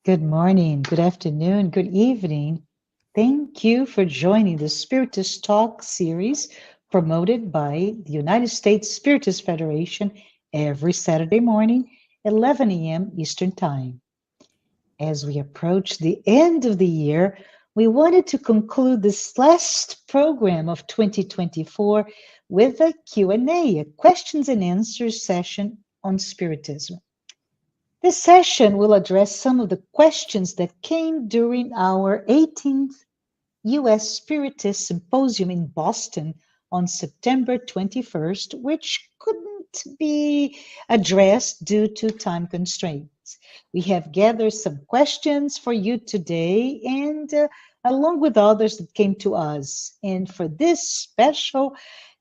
Good morning, good afternoon, good evening. Thank you for joining the Spiritist Talk series promoted by the United States Spiritist Federation every Saturday morning, 11 a.m. Eastern Time. As we approach the end of the year, we wanted to conclude this last program of 2024 with a Q&A, a questions and answers session on Spiritism. This session will address some of the questions that came during our 18th U.S. Spiritist Symposium in Boston on September 21st, which couldn't be addressed due to time constraints. We have gathered some questions for you today and along with others that came to us. And for this special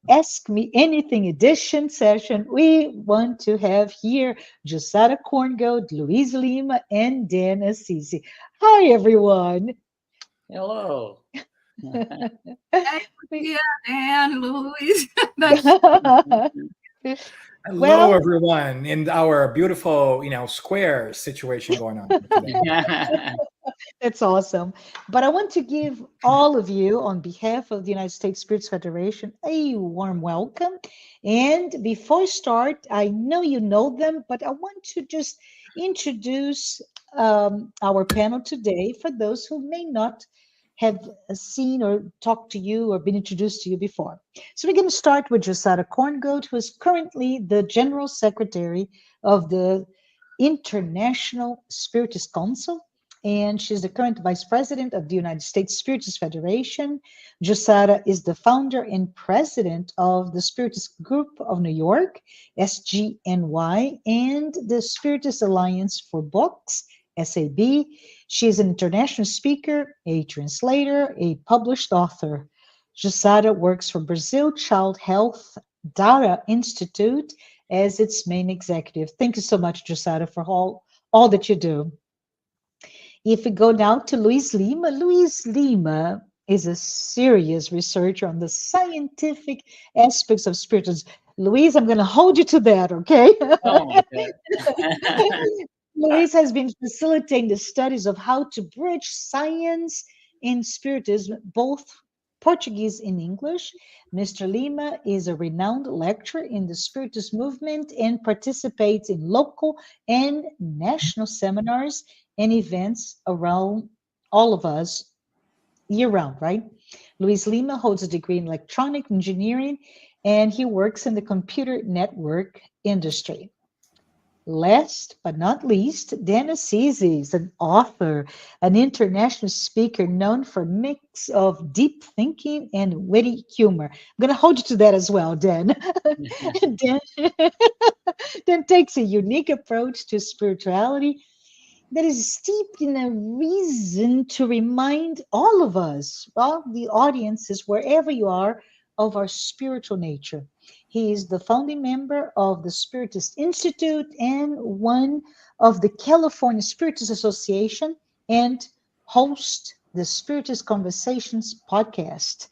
Ask Me Anything edition session, we want to have here Josara Korngold, Luis Lima, and Dan Assisi. Hi, everyone. Hello. Hey, We- yeah, and Louise. Hello, well, everyone, in our beautiful, square situation going on today. that's awesome. But I want to give all of you, on behalf of the United States Spirits Federation, a warm welcome. And before I start, I know you know them, but I want to just introduce our panel today for those who may not have seen or talked to you or been introduced to you before. So we're going to start with Josara Korngold, who is currently the General Secretary of the International Spiritist Council, and she's the current Vice President of the United States Spiritist Federation. Josara is the founder and president of the Spiritist Group of New York, SGNY, and the Spiritist Alliance for Books, SAB. She is an international speaker, a translator, a published author. Josara works for Brazil Child Health Data Institute as its main executive. Thank you so much, Josara, for all that you do. If we go now to Luis Lima is a serious researcher on the scientific aspects of spiritism. Luis, I'm going to hold you to that, okay? Oh my God. Luis has been facilitating the studies of how to bridge science and spiritism, both Portuguese and English. Mr. Lima is a renowned lecturer in the Spiritist movement and participates in local and national seminars and events around all of us year round, right? Luis Lima holds a degree in electronic engineering and he works in the computer network industry. Last but not least, Dan Assisi is an author, an international speaker known for a mix of deep thinking and witty humor. I'm going to hold you to that as well, Dan. Dan, Dan takes a unique approach to spirituality that is steeped in a reason to remind all of us, all the audiences, wherever you are, of our spiritual nature. He is the founding member of the Spiritist Institute and one of the California Spiritist Association and host the Spiritist Conversations podcast.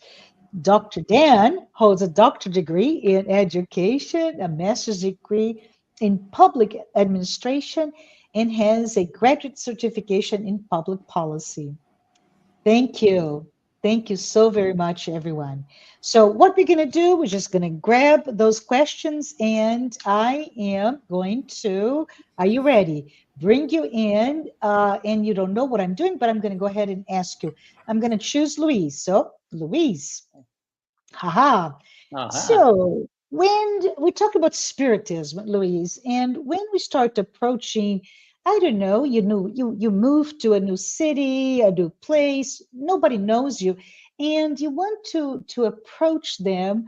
Dr. Dan holds a doctorate degree in education, a master's degree in public administration, and has a graduate certification in public policy. Thank you. Thank you so very much, everyone. So, what we're going to do, we're just going to grab those questions, and I am going to, are you ready? Bring you in, and you don't know what I'm doing, but I'm going to go ahead and ask you. I'm going to choose Louise. So, Louise, haha. Uh-huh. So, when we talk about spiritism, Louise, and when we start approaching, I don't know, you move to a new city, a new place, nobody knows you, and you want to approach them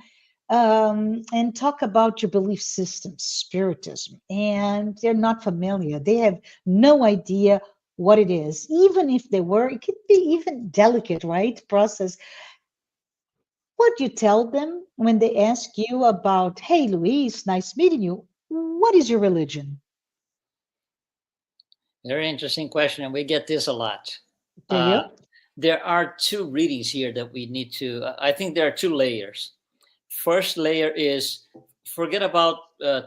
and talk about your belief system, spiritism, and they're not familiar. They have no idea what it is. Even if they were, it could be even delicate, right? Process. What do you tell them when they ask you about, hey, Luis, nice meeting you. What is your religion? Very interesting question, and we get this a lot. Do Uh, you? there are two readings here that we need to. I think there are two layers. First layer is forget about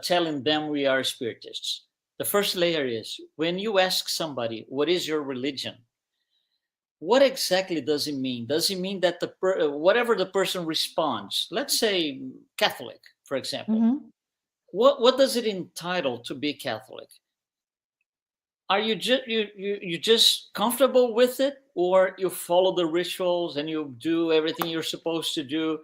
telling them we are spiritists. The first layer is when you ask somebody, what is your religion? What exactly does it mean? Does it mean that whatever the person responds, let's say Catholic, for example, Mhm. what does it entitle to be Catholic? Are you just you just comfortable with it, or you follow the rituals and you do everything you're supposed to do?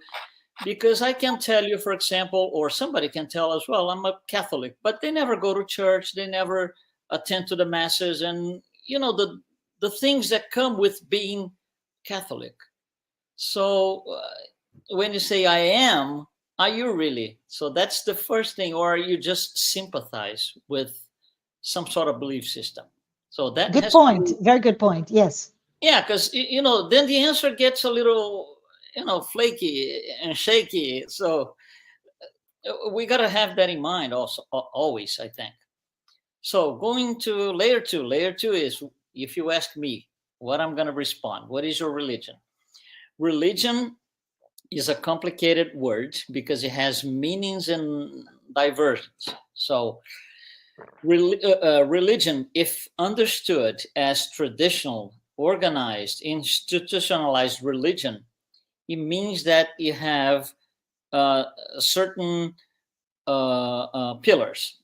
Because I can tell you, for example, or somebody can tell as well, I'm a Catholic, but they never go to church, they never attend to the masses, and the things that come with being Catholic. So when you say I am, are you really? So that's the first thing, or you just sympathize with some sort of belief system? So that Good has to point. be, Very good point. Yes. yeah, because then the answer gets a little flaky and shaky. So we got to have that in mind also, always, I think. So going to layer two. Layer two is, if you ask me what I'm going to respond, what is your religion? Religion is a complicated word because it has meanings and diversions. So religion, if understood as traditional, organized, institutionalized religion, it means that you have certain pillars,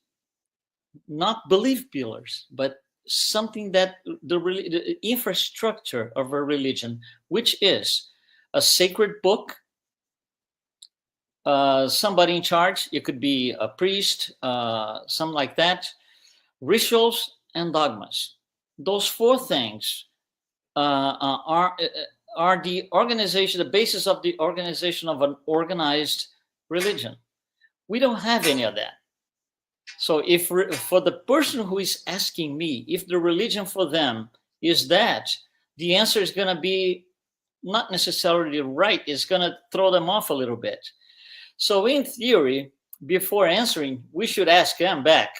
not belief pillars, but something that the infrastructure of a religion, which is a sacred book, somebody in charge. It could be a priest, something like that. Rituals and dogmas. Those four things are the organization, the basis of the organization of an organized religion. We don't have any of that. So if for the person who is asking me if the religion for them is that, the answer is going to be not necessarily right. It's going to throw them off a little bit. So in theory, before answering, we should ask them back,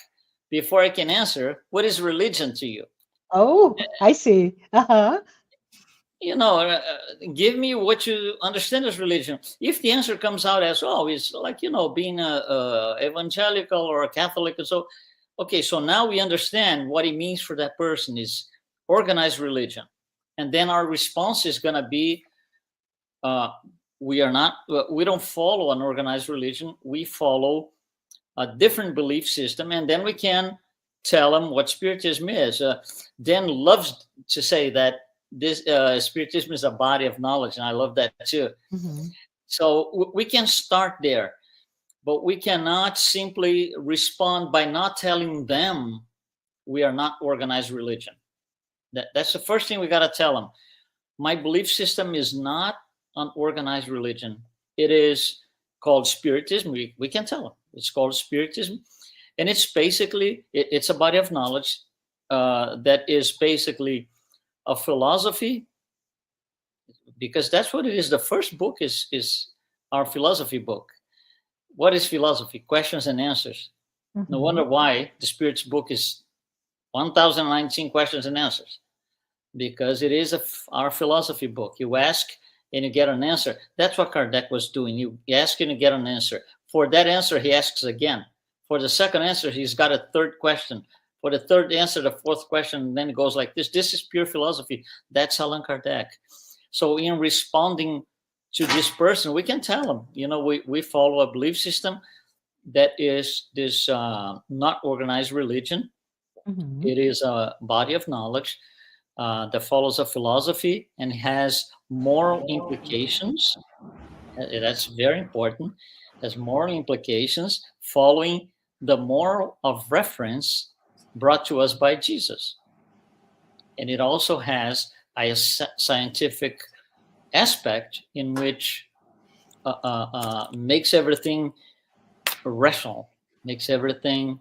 before I can answer, what is religion to you? Oh, I see. Uh-huh. Give me what you understand as religion. If the answer comes out as, oh, it's like, being a evangelical or a Catholic. And so, okay, so now we understand what it means for that person is organized religion. And then our response is going to be, we don't follow an organized religion. We follow a different belief system. And then we can tell them what Spiritism is. Dan loves to say that this Spiritism is a body of knowledge, and I love that too. Mm-hmm. So we can start there, but we cannot simply respond by not telling them we are not organized religion. That's the first thing we got to tell them. My belief system is not an organized religion. It is called Spiritism. We can tell them it's called Spiritism, and it's basically it's a body of knowledge that is basically a philosophy, because that's what it is. The first book is our philosophy book. What is philosophy? Questions and answers. Mm-hmm. No wonder why the Spirit's book is 1019 questions and answers, because it is our philosophy book. You ask and you get an answer. That's what Kardec was doing. You ask and you get an answer. For that answer, he asks again. For the second answer, he's got a third question. For the third answer, the fourth question, and then it goes like this. This is pure philosophy. That's Allan Kardec. So in responding to this person, we can tell him, we follow a belief system that is this not organized religion. Mm-hmm. It is a body of knowledge that follows a philosophy and has moral implications. That's very important. Has moral implications following the moral of reference brought to us by Jesus. And it also has a scientific aspect in which makes everything rational, makes everything,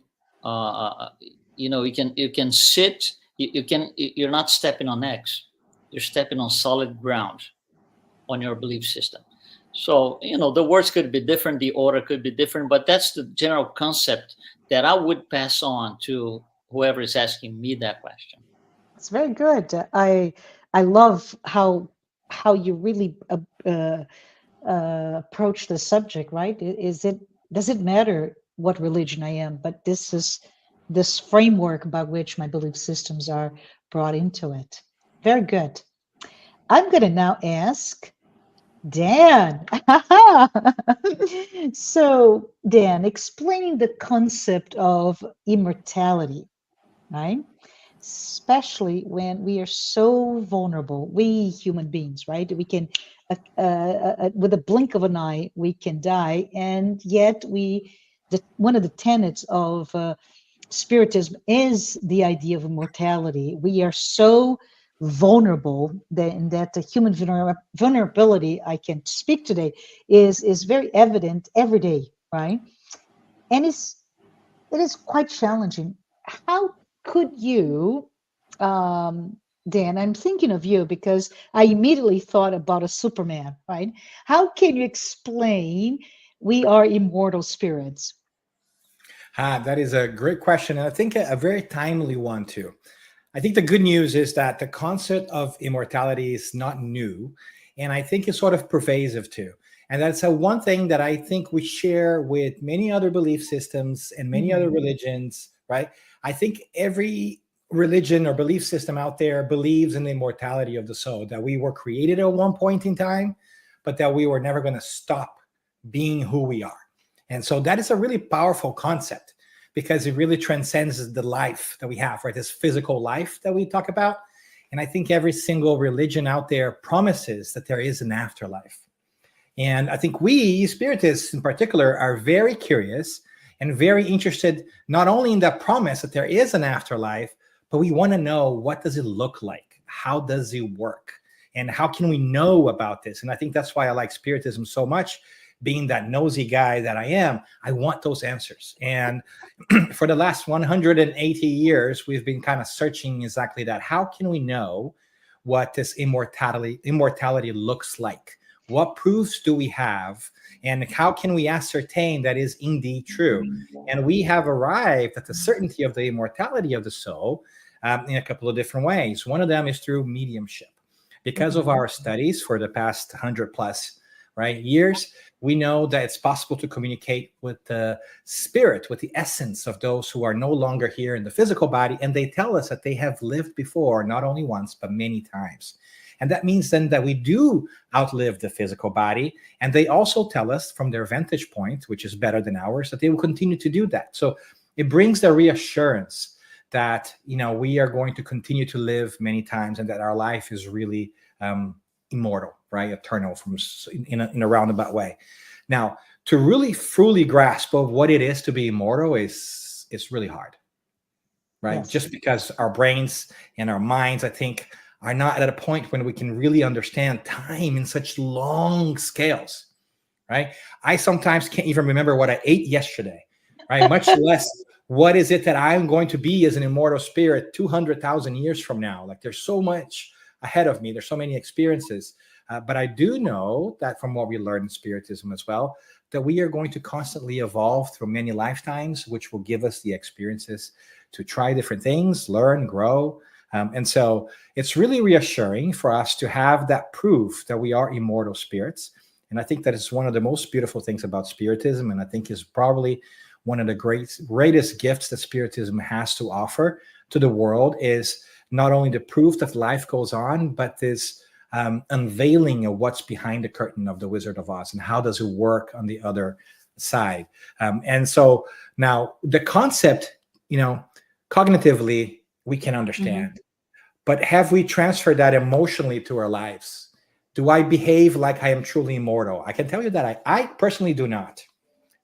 you can sit, you're not stepping on eggs, you're stepping on solid ground on your belief system. So, the words could be different, the order could be different, but that's the general concept that I would pass on to whoever is asking me that question. It's very good. I love how you really approach the subject. Right? Does it matter what religion I am? But this is this framework by which my belief systems are brought into it. Very good. I'm going to now ask Dan. So, Dan, explaining the concept of immortality, right? Especially when we are so vulnerable, we human beings, right? We can, with a blink of an eye, we can die, and yet one of the tenets of Spiritism is the idea of immortality. We are so vulnerable that the human vulnerability I can speak today is very evident every day, right? And it is quite challenging. How could you, Dan, I'm thinking of you because I immediately thought about a Superman, right? How can you explain we are immortal spirits? That is a great question, and I think a very timely one too. I think the good news is that the concept of immortality is not new, and I think it's sort of pervasive too. And that's one thing that I think we share with many other belief systems and many other religions, right? I think every religion or belief system out there believes in the immortality of the soul, that we were created at one point in time, but that we were never going to stop being who we are. And so that is a really powerful concept because it really transcends the life that we have, right? This physical life that we talk about. And I think every single religion out there promises that there is an afterlife. And I think we, Spiritists in particular, are very curious and very interested not only in that promise that there is an afterlife, but we want to know, what does it look like? How does it work? And how can we know about this? And I think that's why I like Spiritism so much. Being that nosy guy that I am, I want those answers. And for the last 180 years, we've been kind of searching exactly that. How can we know what this immortality looks like? What proofs do we have? And how can we ascertain that is indeed true? And we have arrived at the certainty of the immortality of the soul in a couple of different ways. One of them is through mediumship. Because of our studies for the past 100 plus years, we know that it's possible to communicate with the spirit, with the essence of those who are no longer here in the physical body. And they tell us that they have lived before, not only once, but many times. And that means then that we do outlive the physical body. And they also tell us from their vantage point, which is better than ours, that they will continue to do that. So it brings the reassurance that, we are going to continue to live many times and that our life is really immortal, right? Eternal in a roundabout way. Now, to really fully grasp of what it is to be immortal is really hard, right? Yes. Just because our brains and our minds, I think, are not at a point when we can really understand time in such long scales, right? I sometimes can't even remember what I ate yesterday, right? Much less what is it that I'm going to be as an immortal spirit 200,000 years from now. Like, there's so much ahead of me. There's so many experiences. But I do know that from what we learn in Spiritism as well, that we are going to constantly evolve through many lifetimes, which will give us the experiences to try different things, learn, grow. And so it's really reassuring for us to have that proof that we are immortal spirits. And I think that is one of the most beautiful things about Spiritism. And I think is probably one of the greatest gifts that Spiritism has to offer to the world is not only the proof that life goes on, but this unveiling of what's behind the curtain of the Wizard of Oz and how does it work on the other side. And so now the concept, cognitively, we can understand, but have we transferred that emotionally to our lives? Do I behave like I am truly immortal? I can tell you that I personally do not,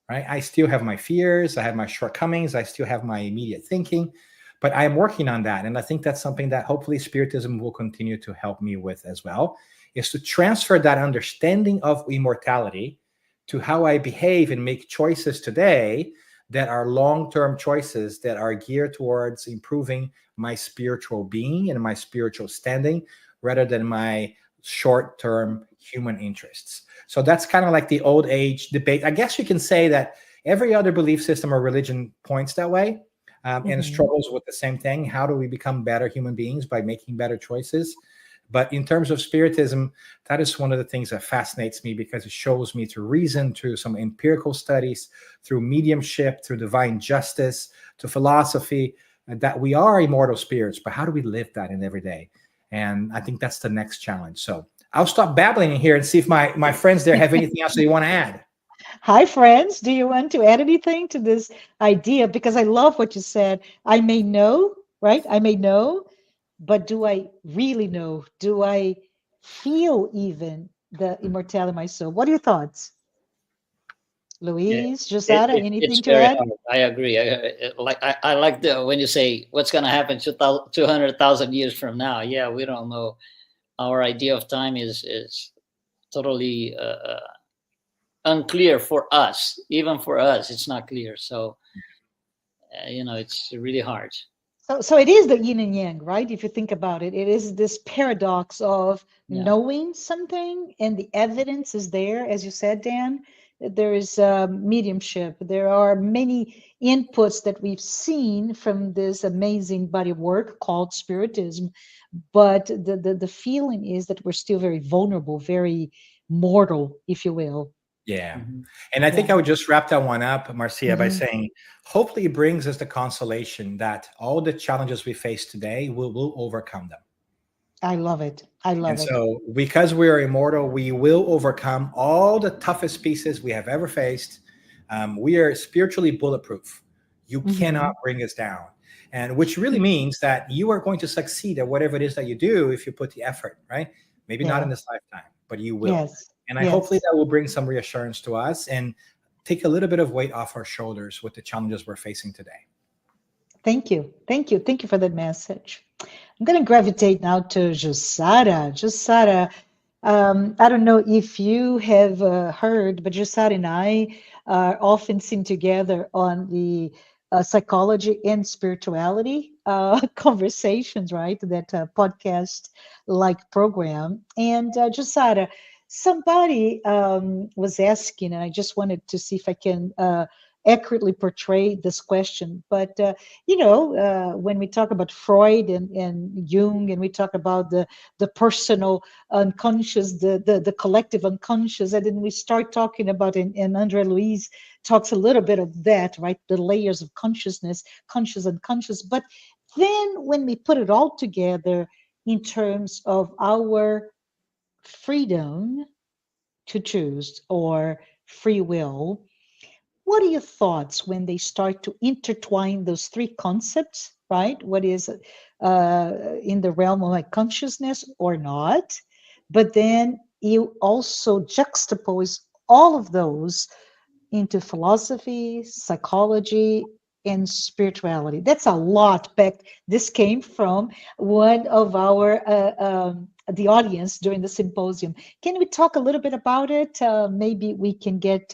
right? I still have my fears. I have my shortcomings. I still have my immediate thinking. But I am working on that. And I think that's something that hopefully Spiritism will continue to help me with as well, is to transfer that understanding of immortality to how I behave and make choices today that are long-term choices that are geared towards improving my spiritual being and my spiritual standing rather than my short-term human interests. So that's kind of like the old age debate. I guess you can say that every other belief system or religion points that way. And struggles with the same thing. How do we become better human beings by making better choices? But in terms of spiritism, that is one of the things that fascinates me, because it shows me through reason, through some empirical studies, through mediumship, through divine justice, to philosophy, that we are immortal spirits. But how do we live that in every day? And I think that's the next challenge. So I'll stop babbling in here and see if my friends there have anything else they want to add. Hi, friends. Do you want to add anything to this idea? Because I love what you said. I may know, right? I may know, but do I really know? Do I feel even the immortality of my soul? What are your thoughts? Luis, Josada, anything It's to very add? hard. I agree. I like when you say what's going to happen 200,000 years from now. Yeah, we don't know. Our idea of time is totally unclear for us. Even for us, it's not clear. So it's really hard. So it is the yin and yang, right? If you think about it, it is this paradox of Yeah. knowing something and the evidence is there, as you said, Dan. There is mediumship. There are many inputs that we've seen from this amazing body of work called spiritism, but the feeling is that we're still very vulnerable, very mortal, if you will. Yeah. Mhm. And I think Yeah. I would just wrap that one up, Marcia, by Mhm. saying, hopefully it brings us the consolation that all the challenges we face today, we'll overcome them. I love it. I And love it. so, because we are immortal, we will overcome all the toughest pieces we have ever faced. We are spiritually bulletproof. You cannot bring us down. And which really means that you are going to succeed at whatever it is that you do if you put the effort, right? Maybe not Yeah. in this lifetime, but you will. Yes. And I Yes. hopefully that will bring some reassurance to us and take a little bit of weight off our shoulders with the challenges we're facing today. Thank you. Thank you. Thank you for that message. I'm going to gravitate now to Josara. Josara, I don't know if you have heard, but Josara and I are often seen together on the psychology and spirituality conversations, right? That podcast like program. And Josara, somebody was asking, and I just wanted to see if I can accurately portray this question. But when we talk about Freud and Jung, and we talk about the personal unconscious, the collective unconscious, and then we start talking about, and Andre Luis talks a little bit of that, right? The layers of consciousness, conscious, unconscious. But then when we put it all together in terms of our freedom to choose or free will, what are your thoughts when they start to intertwine those three concepts, right? What is in the realm of like consciousness or not? But then you also juxtapose all of those into philosophy, psychology, and spirituality. That's a lot, but this came from one of our the audience during the symposium. Can we talk a little bit about it? Maybe we can get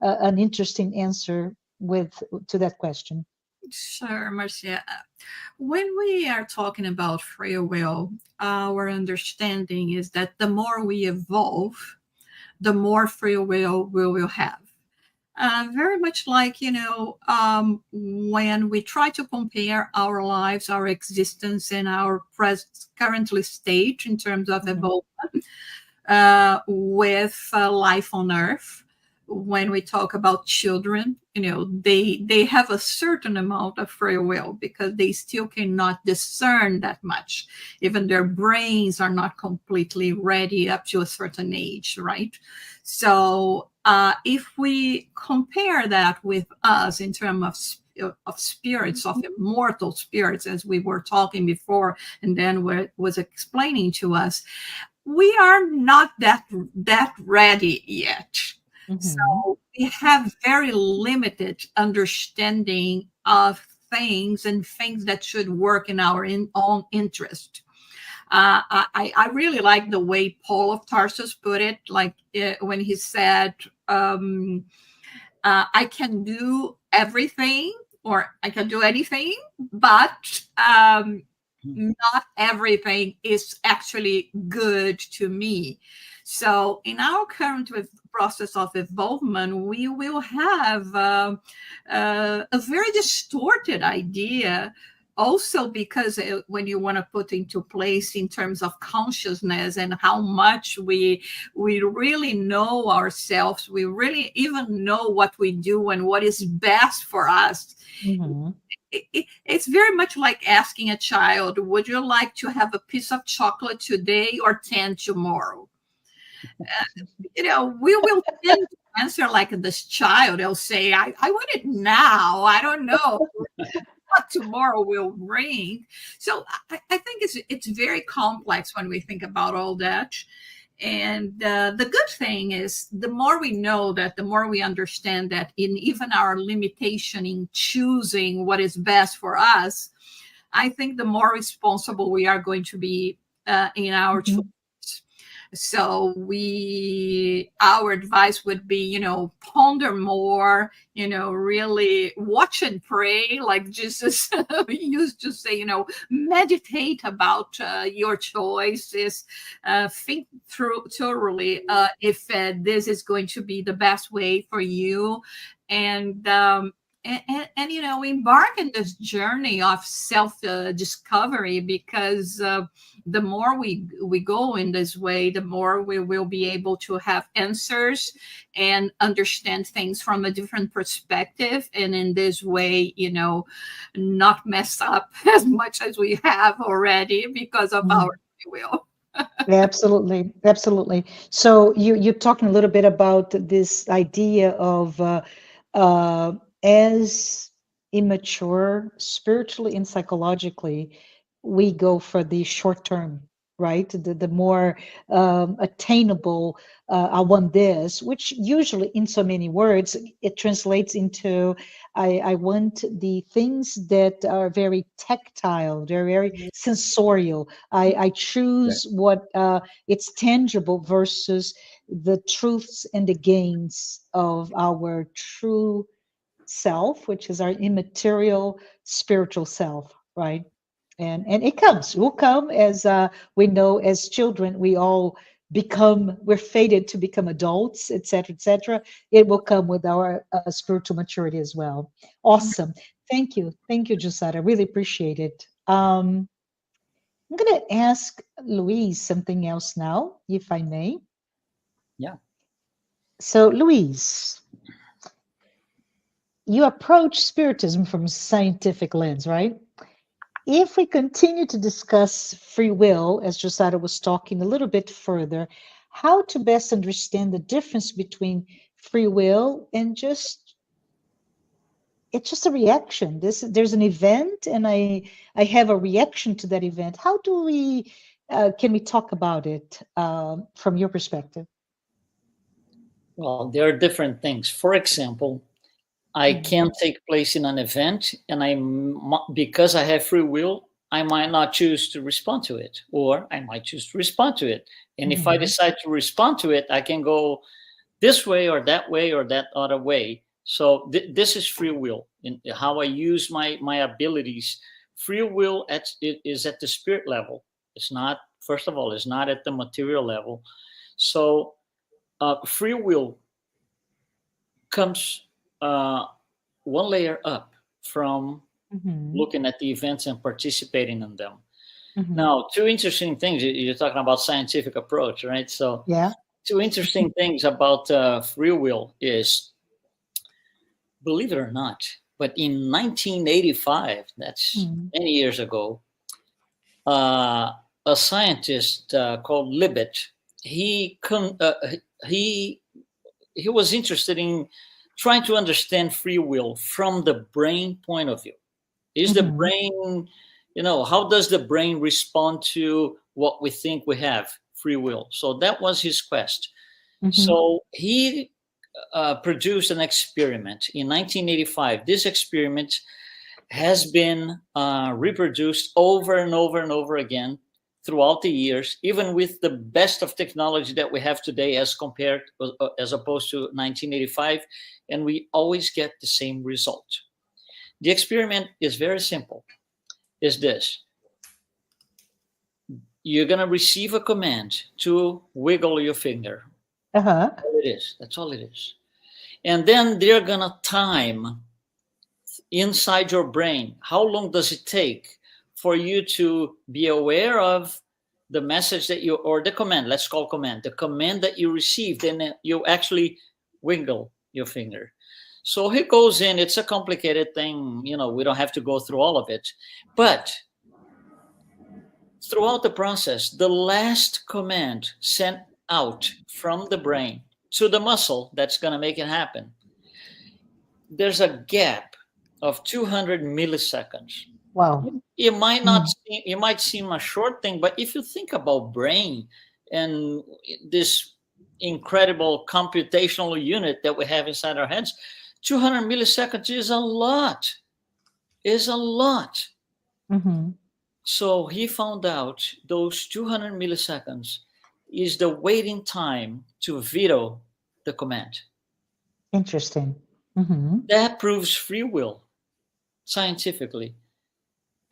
an interesting answer to that question. Sure, Marcia. When we are talking about free will, our understanding is that the more we evolve, the more free will we will have. Very much like, when we try to compare our lives, our existence, and our currently stage in terms of evolution with life on Earth. When we talk about children, they have a certain amount of free will because they still cannot discern that much. Even their brains are not completely ready up to a certain age, right? So if we compare that with us in terms of spirits, of immortal spirits, as we were talking before, and then was explaining to us, we are not that ready yet. Mm-hmm. So we have very limited understanding of things and things that should work in our own interest. I really like the way Paul of Tarsus put it, like when he said, I can do everything, or I can do anything, but not everything is actually good to me. So in our current process of evolvement, we will have a very distorted idea also because when you want to put into place in terms of consciousness and how much we really know ourselves, we really even know what we do and what is best for us. Mhm. It's very much like asking a child, would you like to have a piece of chocolate today or 10 tomorrow? We will tend to answer like this child. They'll say, I want it now. I don't know what tomorrow will bring. So I think it's very complex when we think about all that. And the good thing is, the more we know that, the more we understand that in even our limitation in choosing what is best for us, I think the more responsible we are going to be in our Mhm. choices. So our advice would be, ponder more, really watch and pray, like Jesus used to say, meditate about your choices, think through thoroughly if this is going to be the best way for you. And embark in this journey of self discovery, because the more we go in this way, the more we will be able to have answers and understand things from a different perspective, and in this way, not mess up as much as we have already because of our free will. Absolutely, absolutely. So you're talking a little bit about this idea of uh, as immature spiritually and psychologically, we go for the short term, right? The more attainable. I want this, which usually, in so many words, it translates into I want the things that are very tactile, they're very sensorial. I choose what it's tangible versus the truths and the gains of our true self, which is our immaterial spiritual self, right? And it will come as we know as children, we all we're fated to become adults, etc., etc. It will come with our spiritual maturity as well. Awesome. Thank you, Josada. I really appreciate it. I'm going to ask Louise something else now, if I may. Yeah. So, Louise, you approach Spiritism from a scientific lens, right? If we continue to discuss free will, as Josada was talking a little bit further, how to best understand the difference between free will and it's just a reaction. There's an event, and I have a reaction to that event. How do we can we talk about it from your perspective? Well, there are different things. For example, I can take place in an event, and because I have free will, I might not choose to respond to it, or I might choose to respond to it. And if I decide to respond to it, I can go this way or that other way. So this is free will, in how I use my abilities. Free will is at the spirit level. It's not, first of all, it's not at the material level. So free will comes one layer up from looking at the events and participating in them. Now, two interesting things. You're talking about scientific approach, right? So Yeah. two interesting things about free will is, believe it or not, but in 1985, that's many years ago, a scientist called Libet, he was interested in trying to understand free will from the brain point of view. Is the brain, how does the brain respond to what we think we have, free will? So that was his quest. So he produced an experiment in 1985. This experiment has been reproduced over and over and over again throughout the years, even with the best of technology that we have today as opposed to 1985, and we always get the same result. The experiment is very simple. Is this: you're going to receive a command to wiggle your finger. Uh-huh. That's all it is. And then they're going to time inside your brain, how long does it take for you to be aware of the message that you, or the command, let's call command, the command that you received, and you actually wiggle your finger. So he goes in, it's a complicated thing, you know, we don't have to go through all of it. But throughout the process, the last command sent out from the brain to the muscle that's going to make it happen, there's a gap of 200 milliseconds. Wow. It might not seem, it might seem a short thing, but if you think about brain and this incredible computational unit that we have inside our heads, 200 milliseconds is a lot. Is a lot. Mm-hmm. So he found out those 200 milliseconds is the waiting time to veto the command. Interesting. Mm-hmm. That proves free will scientifically.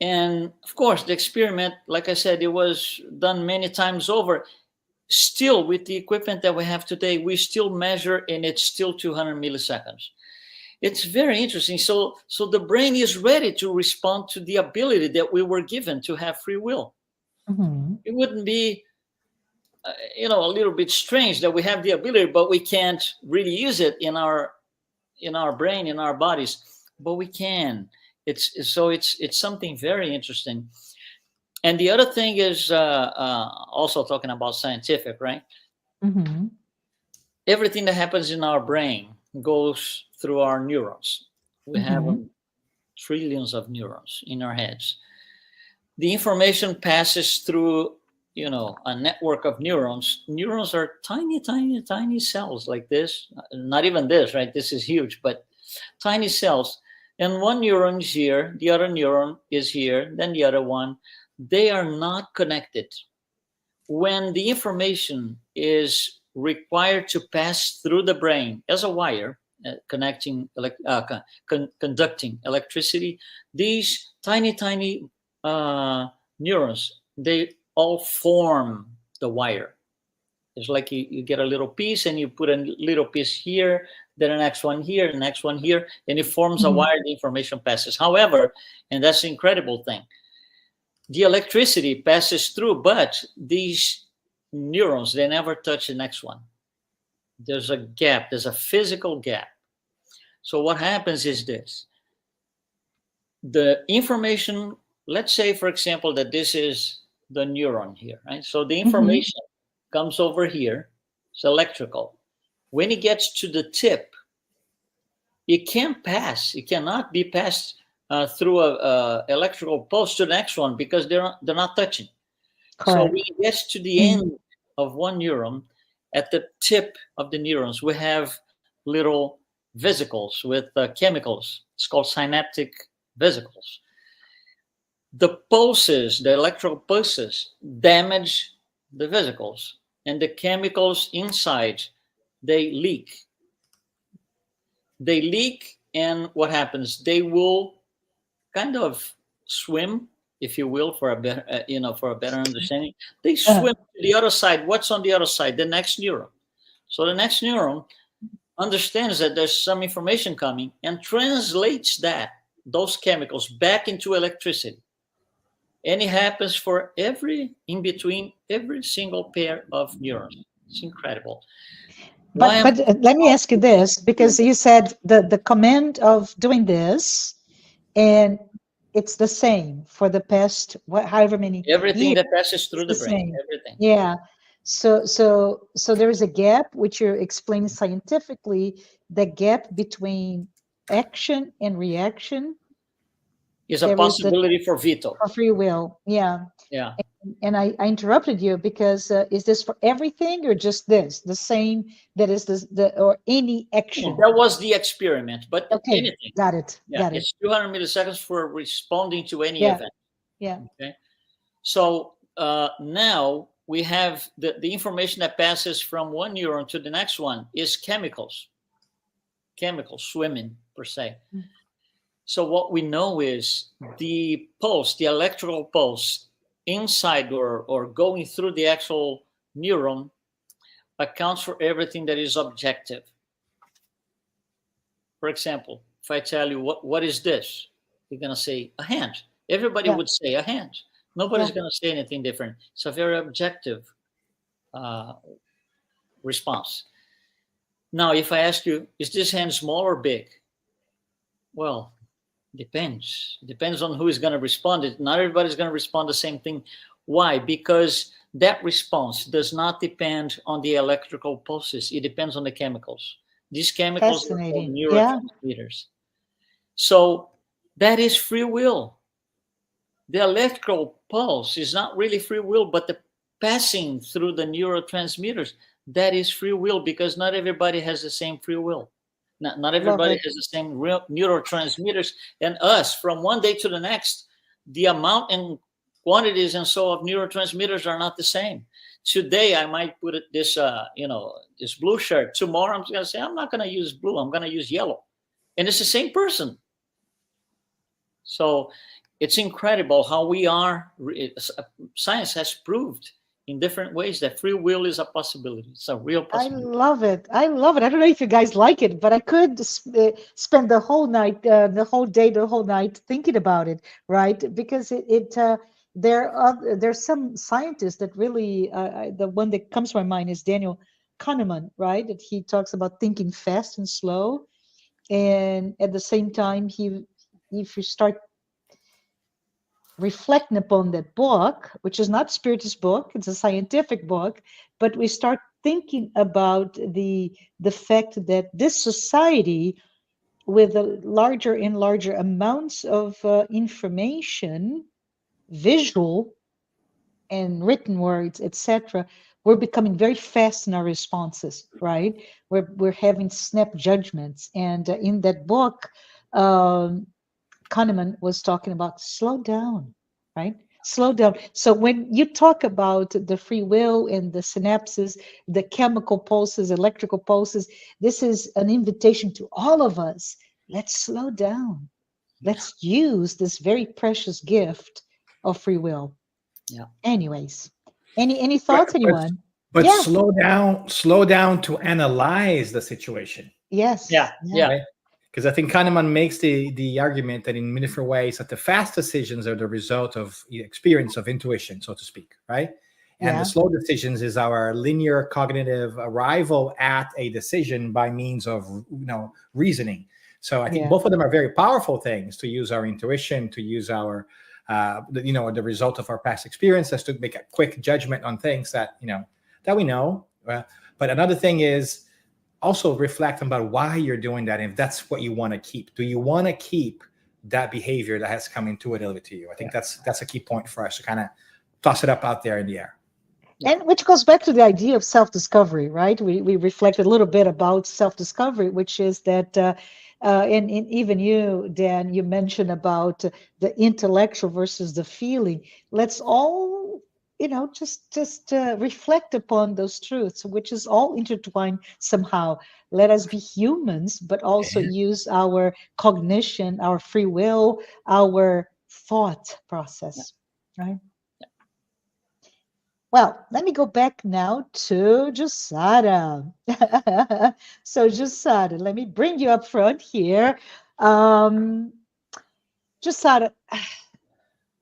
And of course, the experiment, like I said, it was done many times over. Still, with the equipment that we have today, we still measure, and it's still 200 milliseconds. It's very interesting. So the brain is ready to respond to the ability that we were given to have free will. Mm-hmm. It wouldn't be, a little bit strange that we have the ability, but we can't really use it in our brain, in our bodies. But we can. It's something very interesting. And the other thing is also talking about scientific, right? Mm-hmm. Everything that happens in our brain goes through our neurons. We have trillions of neurons in our heads. The information passes through, a network of neurons. Neurons are tiny, tiny, tiny cells like this. Not even this, right? This is huge, but tiny cells. And one neuron is here, the other neuron is here, then the other one. They are not connected. When the information is required to pass through the brain as a wire, conducting electricity, these tiny, tiny neurons, they all form the wire. It's like you get a little piece and you put a little piece here, then the next one here, the next one here, and it forms a wire, the information passes. However, and that's the incredible thing, the electricity passes through, but these neurons, they never touch the next one. There's a gap, there's a physical gap. So what happens is this. The information, let's say, for example, that this is the neuron here, right? So the information comes over here, it's electrical. When it gets to the tip, it can't pass, it cannot be passed through a electrical pulse to the next one because they're not touching. Correct. So when it gets to the end of one neuron, at the tip of the neurons, we have little vesicles with chemicals. It's called synaptic vesicles. The pulses, the electrical pulses, damage the vesicles, and the chemicals inside, they leak. They leak, and what happens? They will kind of swim, if you will, for a better, for a better understanding. They swim to the other side. What's on the other side? The next neuron. So the next neuron understands that there's some information coming and translates those chemicals back into electricity. And it happens for in between every single pair of neurons. It's incredible. But let me ask you this, because you said the command of doing this, and it's the same for the past however many everything years, that passes through the brain, same. everything. Yeah. So there is a gap, which you're explaining scientifically. The gap between action and reaction Is a possibility for veto. For free will. Yeah. Yeah. And I interrupted you because is this for everything or just this? The same that is or any action? That was the experiment, but okay, anything. Got it. Yeah, got it's 200 milliseconds for responding to any Yeah. event. Yeah. Okay. So now we have the information that passes from one neuron to the next one is chemicals swimming per se. So what we know is the pulse, the electrical pulse inside or going through the actual neuron accounts for everything that is objective. For example, if I tell you what is this, you're gonna say a hand. Everybody Yeah. would say a hand. Nobody's Yeah. gonna say anything different. It's a very objective response. Now, if I ask you, is this hand small or big? Well, depends. Depends on who is going to respond. Not everybody's going to respond the same thing. Why? Because that response does not depend on the electrical pulses. It depends on the chemicals. These chemicals are called Fascinating. Yeah. neurotransmitters. So that is free will. The electrical pulse is not really free will, but the passing through the neurotransmitters, that is free will, because not everybody has the same free will. Not everybody it. has the same neurotransmitters. And us, from one day to the next, the amount and quantities and so of neurotransmitters are not the same. Today, I might put it this, this blue shirt. Tomorrow, I'm going to say, I'm not going to use blue. I'm going to use yellow. And it's the same person. So it's incredible how we are. Science has proved in different ways that free will is a possibility. It's a real I possibility. love it. I love it. I don't know if you guys like it, but I could spend the whole night, the whole day, the whole night thinking about it, right? Because there's some scientists that really, the one that comes to my mind is Daniel Kahneman, right? That he talks about thinking fast and slow, and at the same time, if you start reflecting upon that book, which is not Spiritist book, it's a scientific book, but we start thinking about the fact that this society, with the larger and larger amounts of information, visual and written words, etc., we're becoming very fast in our responses, right? We're having snap judgments, and in that book, Kahneman was talking about slow down, right? Slow down. So when you talk about the free will and the synapses, the chemical pulses, electrical pulses, this is an invitation to all of us. Let's slow down. Let's use this very precious gift of free will. Yeah. Anyways, any thoughts, anyone? But Yeah. slow down to analyze the situation. Yes. Yeah. Right? Because I think Kahneman makes the argument that in many different ways that the fast decisions are the result of experience of intuition, so to speak, right? And the slow decisions is our linear cognitive arrival at a decision by means of reasoning. So I think both of them are very powerful things, to use our intuition, to use our the result of our past experiences to make a quick judgment on things that we know. But another thing is also reflect about why you're doing that, and if that's what you want to keep. Do you want to keep that behavior that has come intuitively to you? I think that's a key point for us to kind of toss it up out there in the air. And which goes back to the idea of self-discovery, right? We reflected a little bit about self-discovery, which is that, and even you, Dan, you mentioned about the intellectual versus the feeling. Let's all, just reflect upon those truths, which is all intertwined somehow. Let us be humans, but also use our cognition, our free will, our thought process, right? Well, let me go back now to Jusada. So, Jusada, let me bring you up front here. Jusada,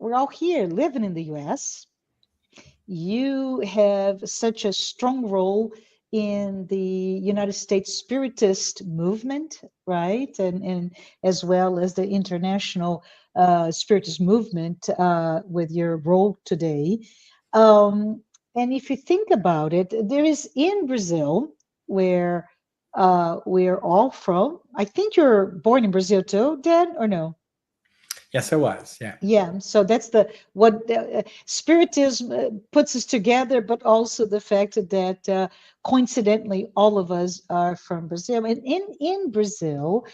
we're all here living in the US. You have such a strong role in the United States Spiritist movement, right? And as well as the international Spiritist movement with your role today. And if you think about it, there is in Brazil, where we're all from. I think you're born in Brazil too, Dan, or no? Yes, I was. Yeah. Yeah. So that's what Spiritism puts us together, but also the fact that coincidentally, all of us are from Brazil. And in Brazil,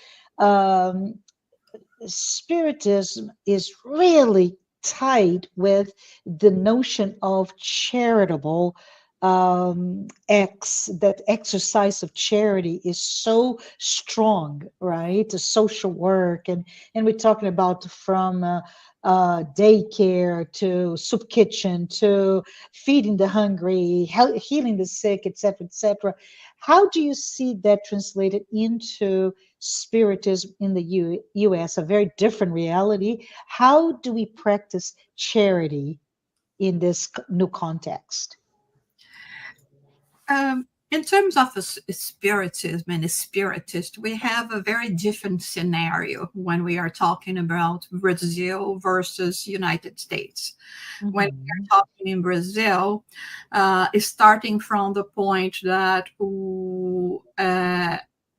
Spiritism is really tied with the notion of charitable that exercise of charity is so strong, right? The social work, and we're talking about from daycare to soup kitchen to feeding the hungry, healing the sick, etc., etc. How do you see that translated into spiritism in the U.S., a very different reality? How do we practice charity in this new context? In terms of spiritism and a spiritist, we have a very different scenario when we are talking about Brazil versus United States. When we are talking in Brazil, starting from the point that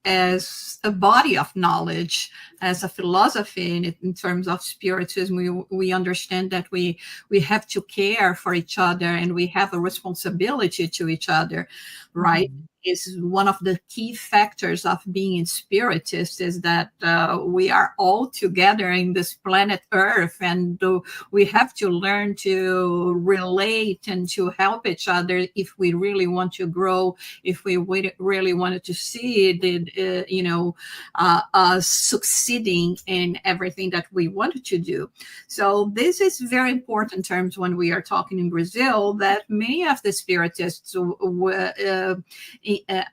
as a body of knowledge, as a philosophy in terms of spiritism, we understand that we have to care for each other and we have a responsibility to each other, right? Is one of the key factors of being in spiritist is that we are all together in this planet Earth, and we have to learn to relate and to help each other if we really want to grow, if we really wanted to see us succeeding in everything that we wanted to do. So this is very important in terms when we are talking in Brazil, that many of the spiritists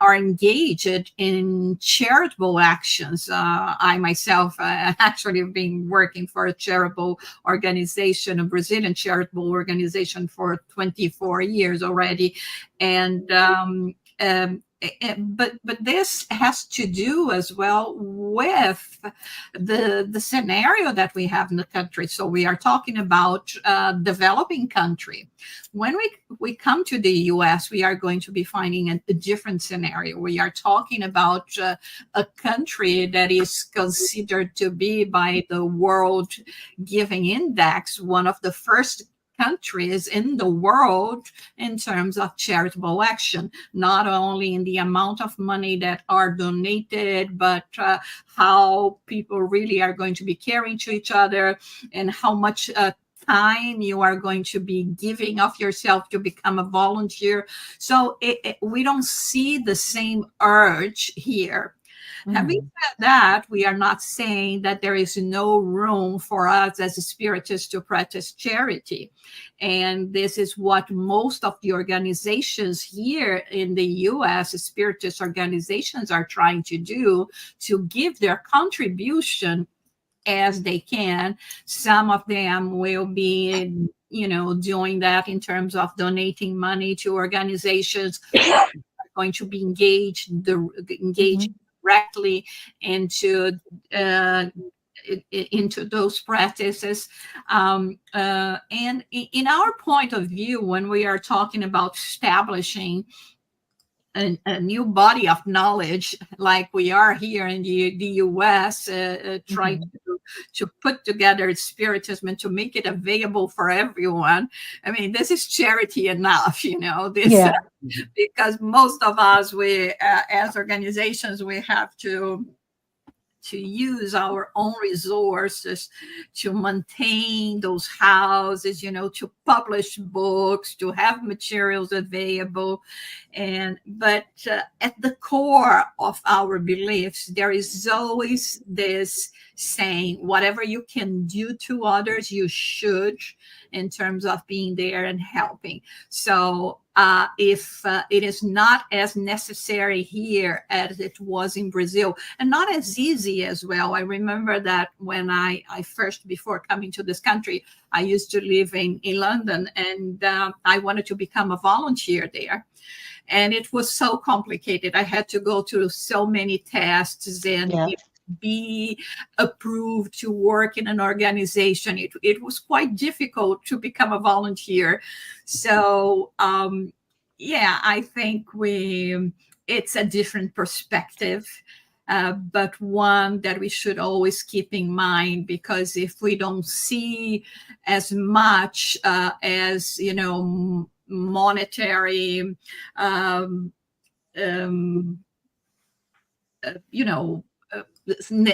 are engaged in charitable actions. I myself actually have been working for a charitable organization, a Brazilian charitable organization, for 24 years already. And but this has to do as well with the scenario that we have in the country. So we are talking about developing country. When we come to the US, we are going to be finding a different scenario. We are talking about a country that is considered to be by the World Giving Index one of the first countries in the world in terms of charitable action, not only in the amount of money that are donated, but how people really are going to be caring to each other and how much time you are going to be giving of yourself to become a volunteer. So we don't see the same urge here. Having said that, we are not saying that there is no room for us as a spiritist to practice charity. And this is what most of the organizations here in the US, spiritist organizations, are trying to do, to give their contribution as they can. Some of them will be doing that in terms of donating money to organizations that are going to be engaged directly into those practices. And in our point of view, when we are talking about establishing a new body of knowledge, like we are here in the US, trying to put together spiritism and to make it available for everyone. I mean, this is charity enough, because most of us, we as organizations, we have to use our own resources to maintain those houses, to publish books, to have materials available. But at the core of our beliefs, there is always this saying, whatever you can do to others, you should, in terms of being there and helping. So if it is not as necessary here as it was in Brazil, and not as easy as well. I remember that when I first, before coming to this country, I used to live in London, and I wanted to become a volunteer there. And it was so complicated. I had to go through so many tests and be approved to work in an organization. It was quite difficult to become a volunteer. So I think it's a different perspective, but one that we should always keep in mind, because if we don't see as much as monetary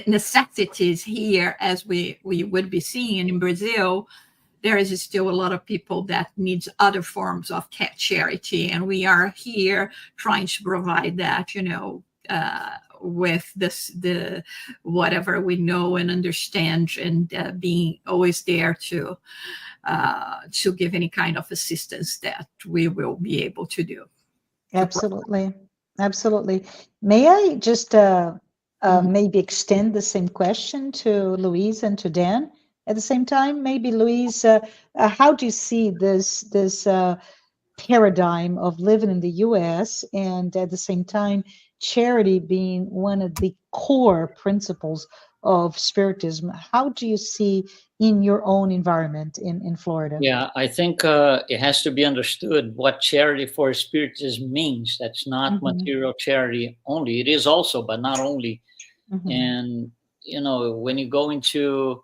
necessities here as we would be seeing in Brazil, there is still a lot of people that needs other forms of charity, and we are here trying to provide that, with the whatever we know and understand, and being always there to give any kind of assistance that we will be able to do. Absolutely. Absolutely. May I just maybe extend the same question to Louise and to Dan at the same time? Maybe Louise, how do you see this paradigm of living in the U.S. and at the same time charity being one of the core principles of Spiritism? How do you see in your own environment in Florida? Yeah, I think it has to be understood what charity for Spiritism means. That's not material charity only. It is also, but not only. And when you go into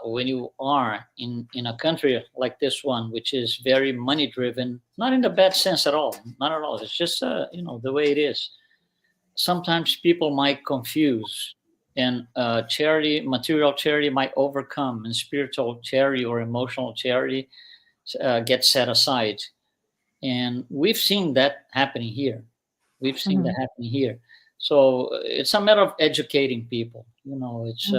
when you are in a country like this one, which is very money driven, not in the bad sense at all, not at all. It's just the way it is. Sometimes people might confuse, and charity, material charity, might overcome, and spiritual charity or emotional charity gets set aside. And we've seen that happening here. We've seen that happening here. So it's a matter of educating people. It's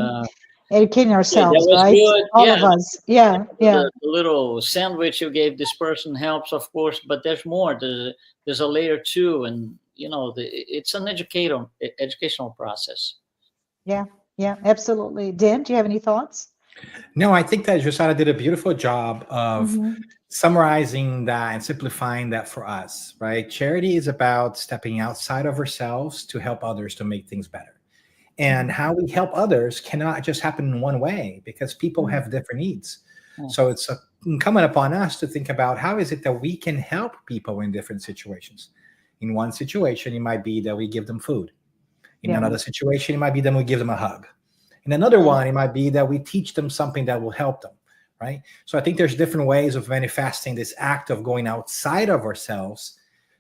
educating ourselves, that was right? good. All of us. Yeah. The little sandwich you gave this person helps, of course, but there's more. There's a layer two, and it's an educational process. Yeah, absolutely. Dan, do you have any thoughts? No, I think that Josara did a beautiful job of summarizing that and simplifying that for us, right? Charity is about stepping outside of ourselves to help others to make things better. And how we help others cannot just happen in one way, because people have different needs. So it's incumbent upon us to think about how is it that we can help people in different situations. In one situation, it might be that we give them food. In another situation, it might be that we give them a hug. In another one, it might be that we teach them something that will help them, right? So I think there's different ways of manifesting this act of going outside of ourselves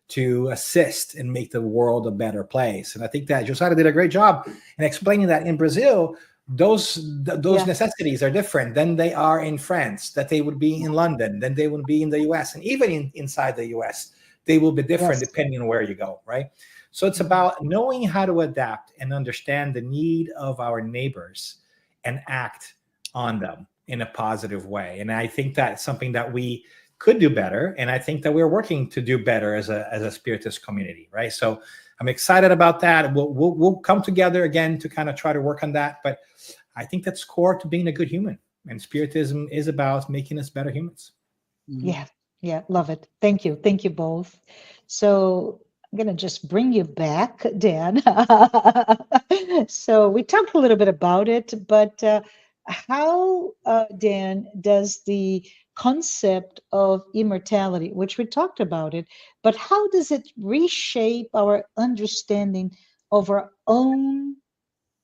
to assist and make the world a better place. And I think that Josara did a great job in explaining that in Brazil, those necessities are different than they are in France, that they would be in London, than they would be in the US. And even inside the US, they will be different depending on where you go, right? So it's about knowing how to adapt and understand the need of our neighbors and act on them in a positive way. And I think that's something that we could do better. And I think that we're working to do better as a Spiritist community, right? So I'm excited about that. We'll come together again to kind of try to work on that. But I think that's core to being a good human. And Spiritism is about making us better humans. Yeah, love it. Thank you both. So I'm going to just bring you back, Dan. So we talked a little bit about it, but how, Dan, does the concept of immortality, which we talked about it, but how does it reshape our understanding of our own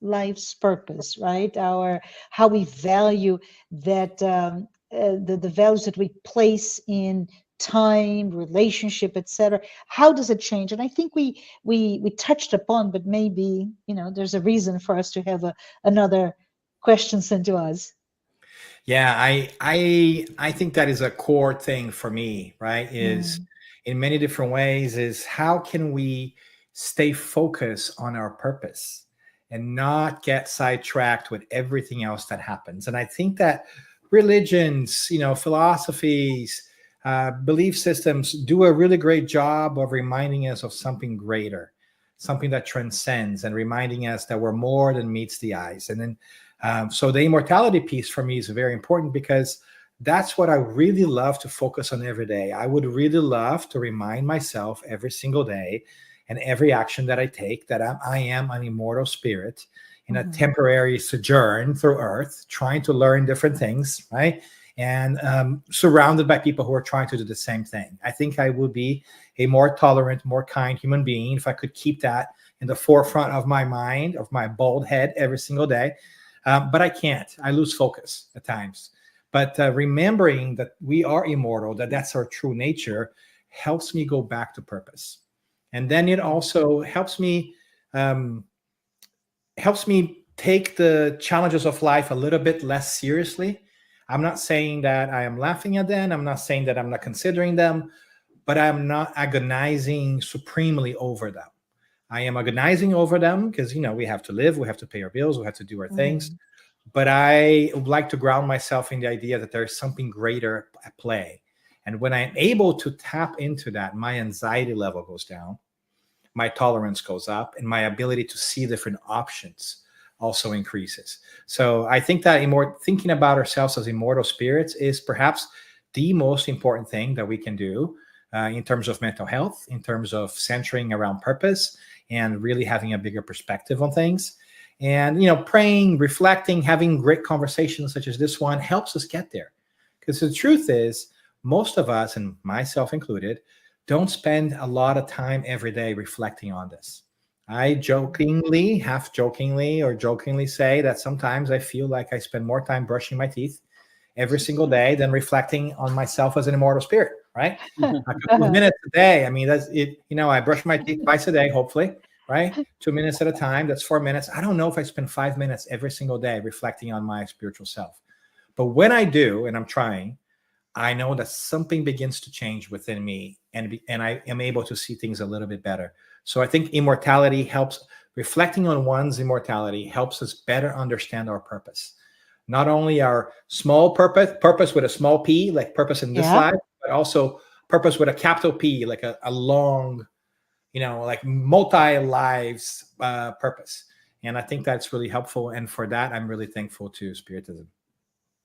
life's purpose, right? How we value that, the values that we place in time, relationship, etc. How does it change? And I think we touched upon, but maybe there's a reason for us to have another question sent to us. Yeah, I think that is a core thing for me, right? Is in many different ways is how can we stay focused on our purpose and not get sidetracked with everything else that happens. And I think that religions, philosophies, belief systems do a really great job of reminding us of something greater, something that transcends, and reminding us that we're more than meets the eyes. And then, so the immortality piece for me is very important, because that's what I really love to focus on every day. I would really love to remind myself every single day and every action that I take that I am an immortal spirit in a temporary sojourn through earth, trying to learn different things, right? And surrounded by people who are trying to do the same thing. I think I would be a more tolerant, more kind human being if I could keep that in the forefront of my mind, of my bald head every single day. But I can't. I lose focus at times. But remembering that we are immortal, that's our true nature, helps me go back to purpose. And then it also helps me take the challenges of life a little bit less seriously. I'm not saying that I am laughing at them. I'm not saying that I'm not considering them, but I'm not agonizing supremely over them. I am agonizing over them because, we have to live, we have to pay our bills, we have to do our things. Mhm. But I would like to ground myself in the idea that there's something greater at play. And when I'm able to tap into that, my anxiety level goes down, my tolerance goes up, and my ability to see different options also increases. So I think that thinking about ourselves as immortal spirits is perhaps the most important thing that we can do in terms of mental health, in terms of centering around purpose, and really having a bigger perspective on things. And, praying, reflecting, having great conversations such as this one helps us get there. Because the truth is, most of us, and myself included, don't spend a lot of time every day reflecting on this. I half jokingly or jokingly say that sometimes I feel like I spend more time brushing my teeth every single day than reflecting on myself as an immortal spirit, right? A couple of minutes a day. I mean, that's it. I brush my teeth twice a day, hopefully, right? 2 minutes at a time. That's 4 minutes. I don't know if I spend 5 minutes every single day reflecting on my spiritual self. But when I do, and I'm trying, I know that something begins to change within me, and I am able to see things a little bit better. So I think immortality helps. Reflecting on one's immortality helps us better understand our purpose. Not only our small purpose with a small p, like purpose in this Yeah. life, but also purpose with a capital P, like a long, like multi-lives purpose. And I think that's really helpful. And for that, I'm really thankful to Spiritism.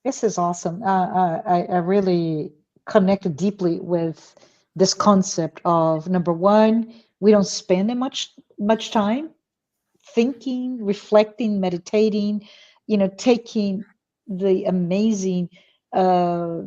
This is awesome. I really connected deeply with this concept of, number one, we don't spend much time thinking, reflecting, meditating, taking the amazing uh,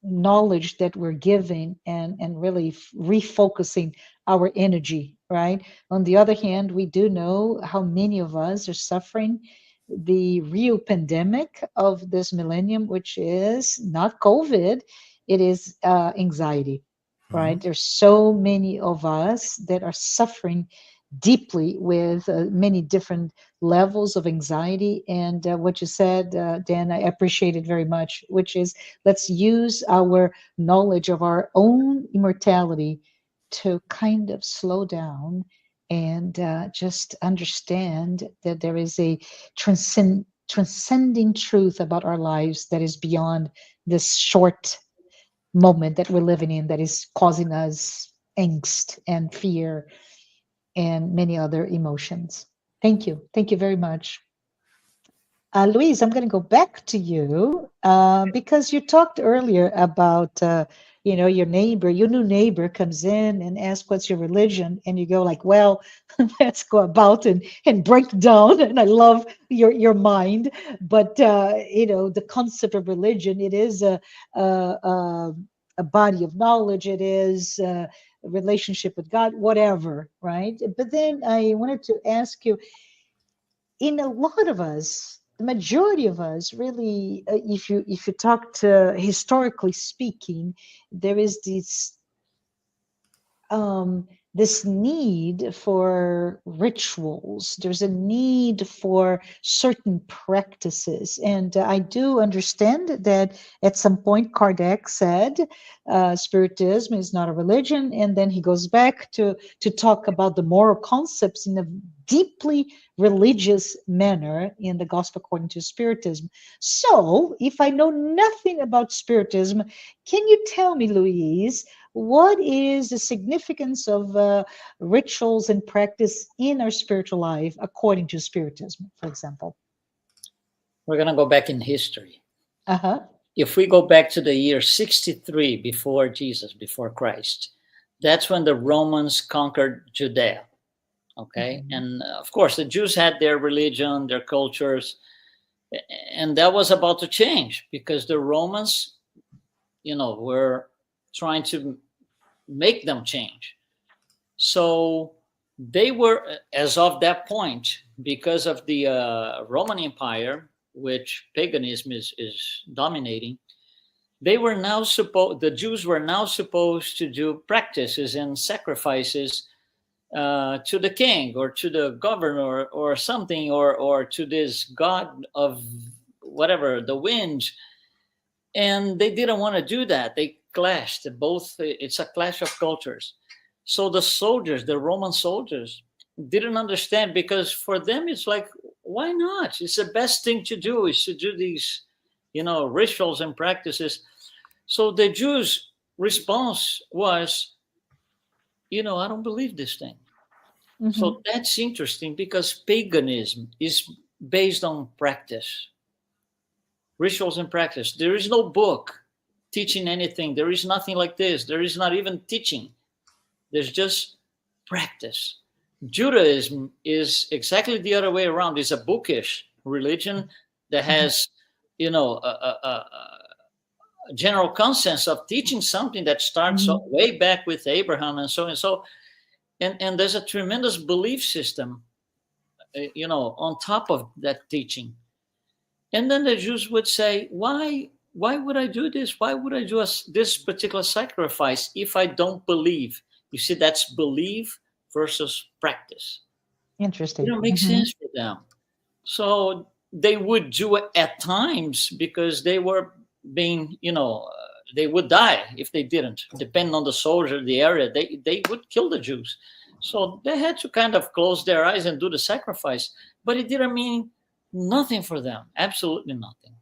knowledge that we're given, and really refocusing our energy, right? On the other hand, we do know how many of us are suffering the real pandemic of this millennium, which is not COVID, it is anxiety, right? Mhm. There's so many of us that are suffering deeply with many different levels of anxiety. And what you said, Dan, I appreciate it very much, which is, let's use our knowledge of our own immortality to kind of slow down and just understand that there is a transcending truth about our lives that is beyond this short moment that we're living in, that is causing us angst and fear and many other emotions. Thank you. Thank you very much. Louise, I'm going to go back to you because you talked earlier about, your neighbor, your new neighbor comes in and asks, what's your religion? And you go like, well, let's go about and break down. And I love your mind. But, the concept of religion, it is a, a, a body of knowledge. It is a relationship with God, whatever, right? But then I wanted to ask you, in a lot of us, the majority of us, really, if you talk to historically speaking, there is um, this need for rituals. There's a need for certain practices. And I do understand that at some point Kardec said Spiritism is not a religion. And then he goes back to talk about the moral concepts in a deeply religious manner in the Gospel according to Spiritism. So, if I know nothing about Spiritism, can you tell me, Louise, what is the significance of rituals and practice in our spiritual life according to Spiritism, for example? We're going to go back in history. Uh-huh. If we go back to the year 63 before Jesus, before Christ, that's when the Romans conquered Judea. Okay. Mhm. And of course, the Jews had their religion, their cultures, and that was about to change because the Romans, were trying to make them change. So they were, as of that point, because of the Roman Empire, which paganism is dominating, the Jews were now supposed to do practices and sacrifices to the king or to the governor or something, or to this god of whatever, the wind. and they didn't want to do that. They clashed. Both, it's a clash of cultures. So the soldiers, the Roman soldiers, didn't understand, because for them it's like, why not? It's the best thing to do, is to do these, rituals and practices. So the Jews' response was, I don't believe this thing. Mhm. So that's interesting, because paganism is based on practice, rituals and practice. There is no book teaching anything. There is nothing like this. There is not even teaching. There's just practice. Judaism is exactly the other way around. It's a bookish religion that has, a general consensus of teaching something that starts Mhm. way back with Abraham and so and so. And there's a tremendous belief system, on top of that teaching. And then the Jews would say, why would I do this? Why would I do this particular sacrifice if I don't believe? You see, that's belief versus practice. It Interesting. don't make Mhm. sense for them. So they would do it at times, because they were being, they would die if they didn't. Depending on the soldier, the area, they would kill the Jews. So they had to kind of close their eyes and do the sacrifice. But it didn't mean nothing for them, absolutely nothing.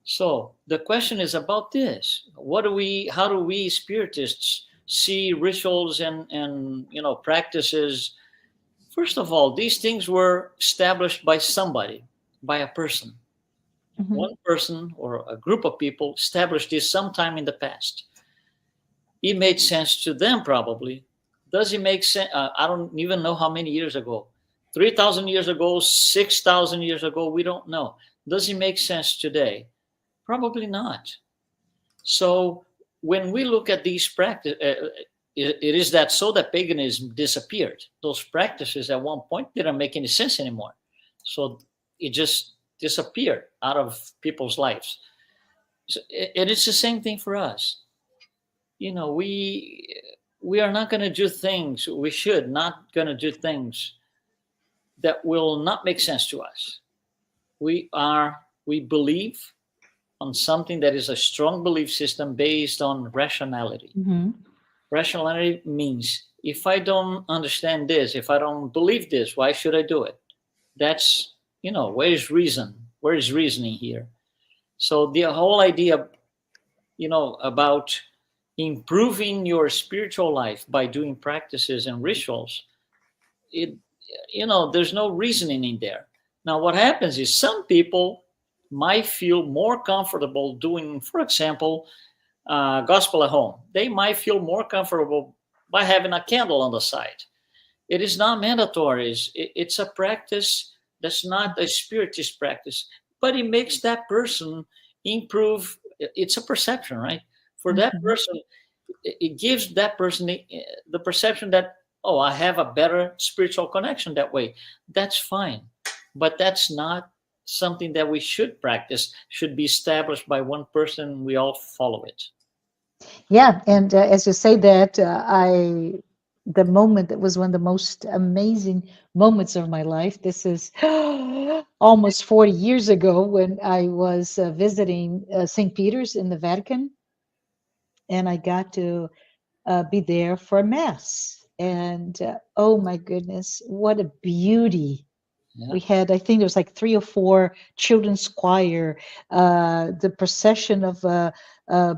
So the question is about this. How do we spiritists see rituals and practices? First of all, these things were established by somebody, by a person. Mhm. One person or a group of people established this sometime in the past. It made sense to them, probably. Does it make sense? I don't even know how many years ago. 3,000 years ago, 6,000 years ago, we don't know. Does it make sense today? Probably not. So when we look at these practices, it is that so that paganism disappeared. Those practices at one point didn't make any sense anymore. So it just disappeared out of people's lives. So, and it's the same thing for us. We are not going to do things. We should not going to do things that will not make sense to us. We believe on something that is a strong belief system based on rationality. Mhm. Rationality means, if I don't understand this, if I don't believe this, why should I do it? That's, where is reason? Where is reasoning here? So the whole idea, about improving your spiritual life by doing practices and rituals, it, there's no reasoning in there. Now, what happens is some people might feel more comfortable doing, for example, gospel at home. They might feel more comfortable by having a candle on the side. It is not mandatory. It's a practice that's not a spiritist practice, but it makes that person improve. It's a perception, right? For that Mhm. person, it gives that person the perception that, oh, I have a better spiritual connection that way. That's fine. But that's not something that we should practice, should be established by one person. We all follow it. Yeah, and as you say that, the moment that was one of the most amazing moments of my life. This is almost 40 years ago when I was visiting St. Peter's in the Vatican, and I got to be there for Mass. And oh my goodness, what a beauty! Yeah. We had, I think there was like 3 or 4 children's choir, the procession of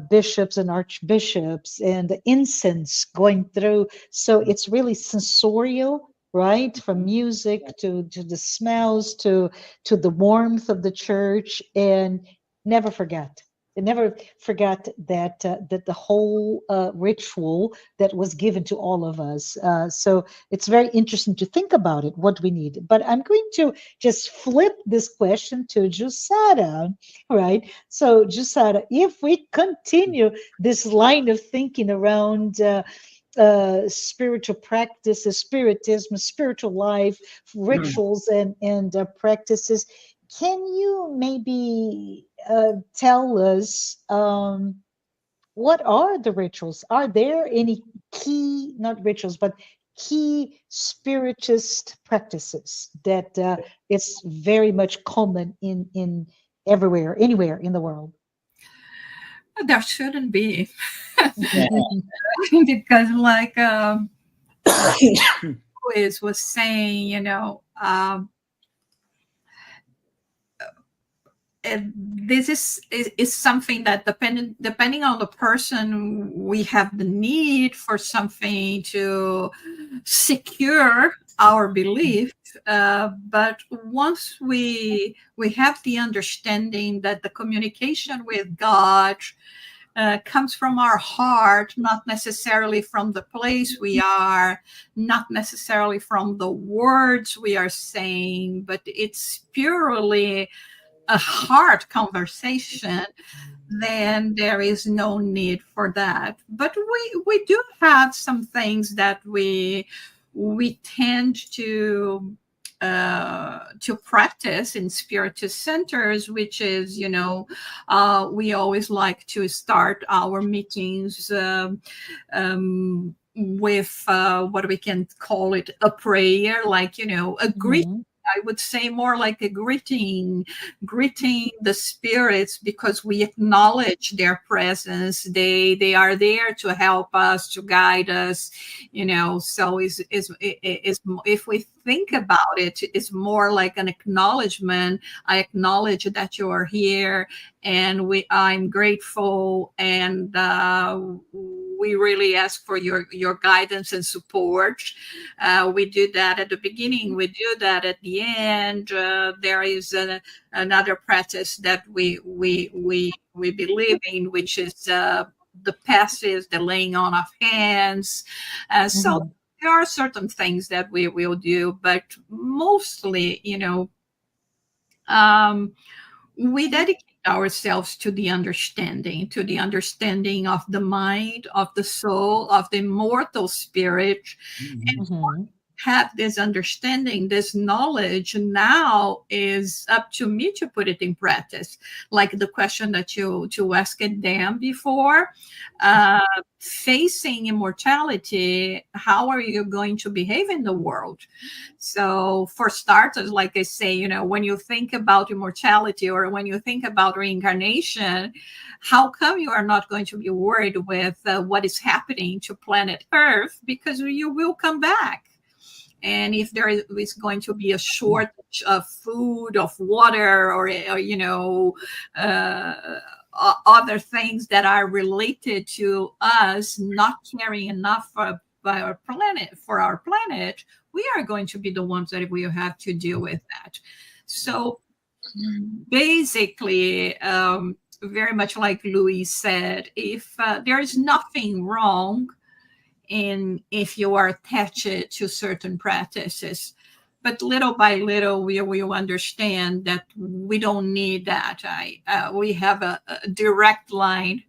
bishops and archbishops, and the incense going through. So it's really sensorial, right? From music to the smells to the warmth of the church, and never forget. I never forgot that the whole ritual that was given to all of us. So it's very interesting to think about it, what we need. But I'm going to just flip this question to Jusada, right? So, Jusada, if we continue this line of thinking around spiritual practices, spiritism, spiritual life, rituals, and practices, can you maybe tell us? What are the rituals? Are there any key, not rituals, but key spiritist practices that it's very much common in everywhere, anywhere in the world? There shouldn't be. Yeah. Because like Luis was saying, and this is something that depending on the person, we have the need for something to secure our belief. But once we have the understanding that the communication with God comes from our heart, not necessarily from the place we are, not necessarily from the words we are saying, but it's purely a heart conversation, then there is no need for that. But we do have some things that we tend to practice in spiritist centers, which is, we always like to start our meetings with what we can call it a prayer, like, a greeting. I would say more like a greeting the spirits, because we acknowledge their presence. They are there to help us, to guide us, So is if we think about it, it's more like an acknowledgement. I acknowledge that you are here, and I'm grateful, and we really ask for your guidance and support. We do that at the beginning. We do that at the end. There is another practice that we believe in, which is the passes, the laying on of hands. So there are certain things that we will do, but mostly, we dedicate ourselves to the understanding of the mind, of the soul, of the immortal spirit, and have this understanding, this knowledge. Now is up to me to put it in practice. Like the question that you asked them before, facing immortality, how are you going to behave in the world? So for starters, like I say, when you think about immortality, or when you think about reincarnation, how come you are not going to be worried with what is happening to planet Earth? Because you will come back. And if there is going to be a shortage of food, of water, or other things that are related to us not caring enough for our planet, we are going to be the ones that will have to deal with that. So basically, very much like Luis said, if there is nothing wrong if you are attached to certain practices, but little by little we will understand that we don't need that. We have a direct line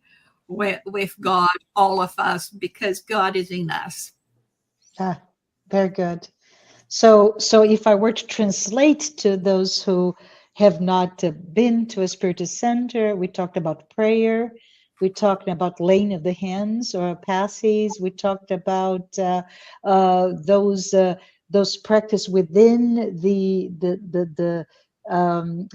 with God, all of us, because God is in us. Very good. So if I were to translate to those who have not been to a spiritist center, we talked about prayer. We talked about laying of the hands or passes. We talked about those practice within the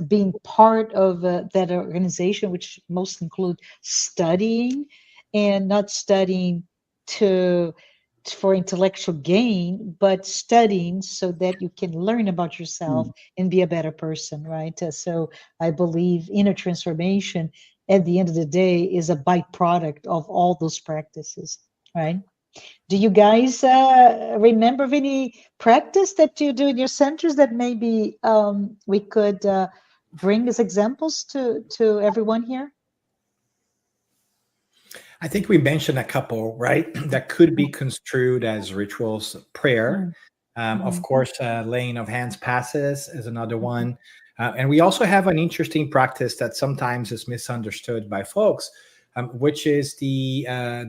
being part of that organization, which most include studying, and not studying for intellectual gain, but studying so that you can learn about yourself and be a better person, right? So I believe inner transformation at the end of the day is a byproduct of all those practices, right? Do you guys remember of any practice that you do in your centers that maybe we could bring as examples to everyone here? I think we mentioned a couple, right, that could be construed as rituals. Prayer, of course, laying of hands passes is another one. And we also have an interesting practice that sometimes is misunderstood by folks, which is the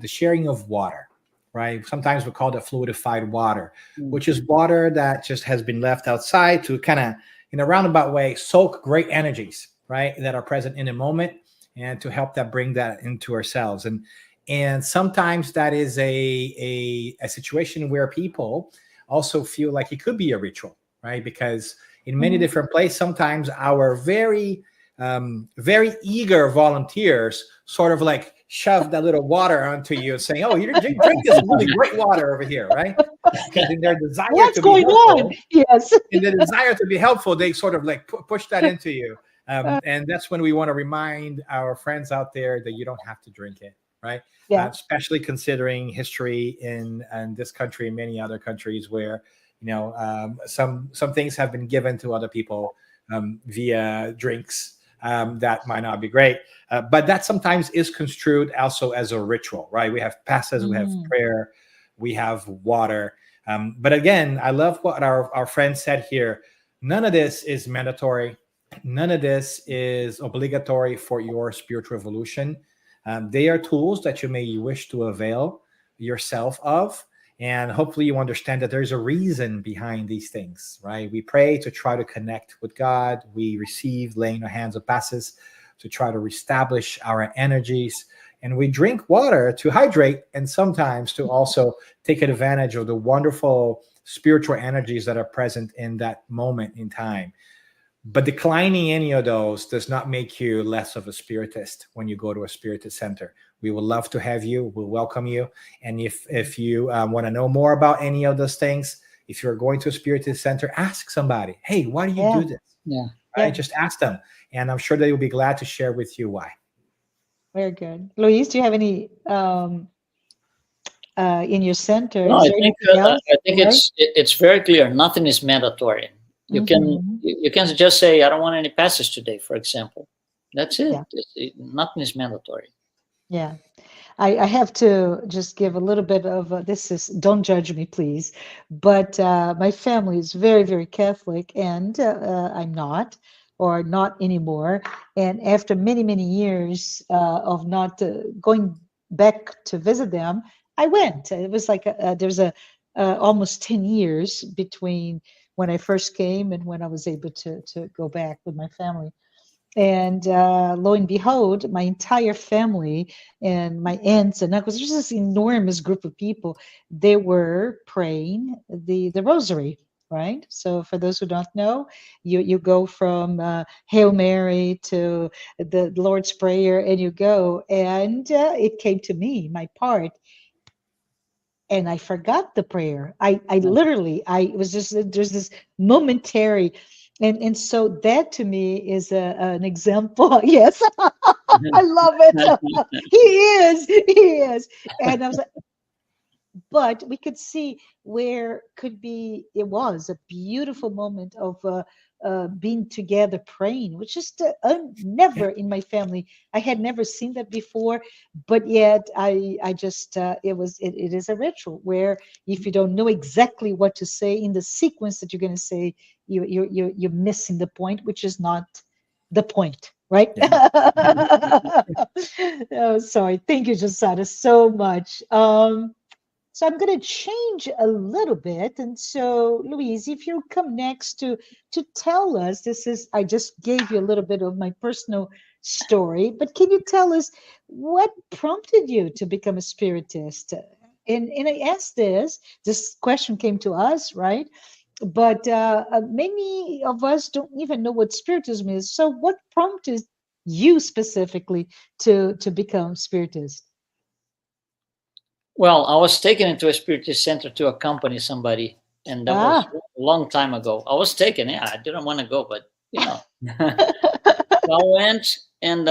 sharing of water, right? Sometimes we call it fluidified water, which is water that just has been left outside to kind of, in a roundabout way, soak great energies, right, that are present in a moment, and to help that bring that into ourselves. And sometimes that is a situation where people also feel like it could be a ritual, right? Because in many different places, sometimes our very very eager volunteers sort of like shove that little water onto you, saying, "Oh, you drink this really great water over here," right? Because in their desire What's to be going on? helpful, Yes. in the desire to be helpful, they sort of like push that into you. And that's when we want to remind our friends out there that you don't have to drink it, right? Yeah. Especially considering history in this country and many other countries where, some things have been given to other people via drinks that might not be great. But that sometimes is construed also as a ritual, right? We have passes, we have prayer, we have water. But again, I love what our friend said here. None of this is mandatory. None of this is obligatory for your spiritual evolution. They are tools that you may wish to avail yourself of. And hopefully you understand that there's a reason behind these things, right? We pray to try to connect with God. We receive laying our hands of passes to try to reestablish our energies. And we drink water to hydrate and sometimes to also take advantage of the wonderful spiritual energies that are present in that moment in time. But declining any of those does not make you less of a spiritist when you go to a spiritist center. We would love to have you. We'll welcome you. And if you want to know more about any of those things, if you're going to a spiritist center, ask somebody, "Hey, why do you do this?" Yeah. Right? Just ask them. And I'm sure they will be glad to share with you why. Very good. Luis, do you have any in your center? No, Is I there think anything else? it's very clear. Nothing is mandatory. You can just say, "I don't want any passes today," for example. That's it. Yeah. Nothing is mandatory. Yeah. I have to just give a little bit of this is, don't judge me, please. But my family is very, very Catholic, and I'm not, or not anymore. And after many, many years of not going back to visit them, I went. It was like there's almost 10 years between when I first came and when I was able to go back with my family. And lo and behold, my entire family and my aunts and uncles, just this enormous group of people, they were praying the rosary, right? So for those who don't know, you go from Hail Mary to the Lord's Prayer, and you go, and it came to me, my part, and I forgot the prayer. I literally, I was just, there's this momentary, and so that to me is an example. Yes, I love it. He is, and I was like, but we could see where could be. It was a beautiful moment of being together praying, which is never in my family. I had never seen that before, but yet I just it is a ritual where if you don't know exactly what to say in the sequence that you're going to say, you're missing the point, which is not the point. Right? Yeah. Oh, sorry. Thank you, Josada, so much. So I'm going to change a little bit. And so, Louise, if you come next to tell us, this is, I just gave you a little bit of my personal story, but can you tell us what prompted you to become a spiritist? And I asked this question came to us, right? But many of us don't even know what spiritism is. So what prompted you specifically to become spiritist? Well, I was taken into a spiritist center to accompany somebody, and that was a long time ago. I was taken. Yeah, I didn't want to go, but So I went, and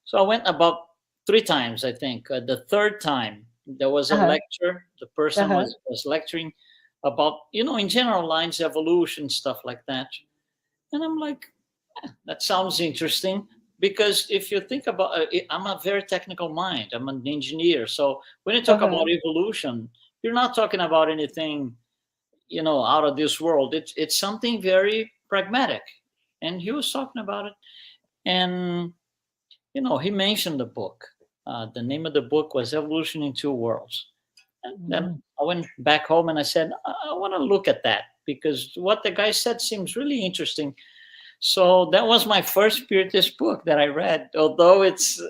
so I went about 3 times, I think. The third time there was a lecture. The person was lecturing about, in general lines, evolution, stuff like that. And I'm like, that sounds interesting. Because if you think about it, I'm a very technical mind. I'm an engineer. So when you talk about evolution, you're not talking about anything, out of this world. It's something very pragmatic. And he was talking about it. And, he mentioned the book. The name of the book was Evolution in Two Worlds. And then I went back home and I said, I want to look at that because what the guy said seems really interesting. So that was my first spiritist book that I read, although it's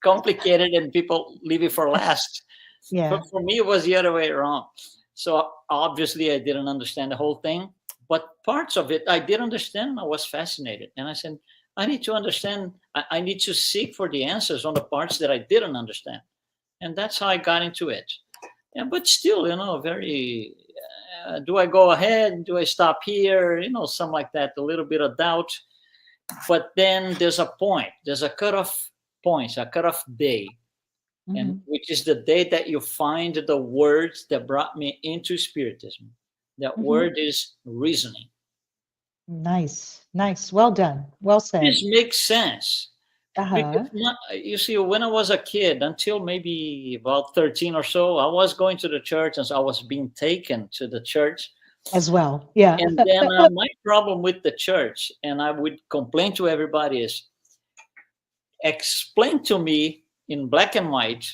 complicated and people leave it for last. Yeah. But for me, it was the other way around. So obviously I didn't understand the whole thing, but parts of it I did understand. I was fascinated. And I said, I need to understand. I need to seek for the answers on the parts that I didn't understand, and that's how I got into it. Yeah, but still, very. Do I go ahead? Do I stop here? Something like that. A little bit of doubt, but then there's a point. There's a cutoff point, a cutoff day, and which is the day that you find the words that brought me into Spiritism. That word is reasoning. Nice. Well done. Well said. This makes sense. Because you see, when I was a kid, until maybe about 13 or so, I was going to the church, and so I was being taken to the church as well. Yeah. And then my problem with the church, and I would complain to everybody, is explain to me in black and white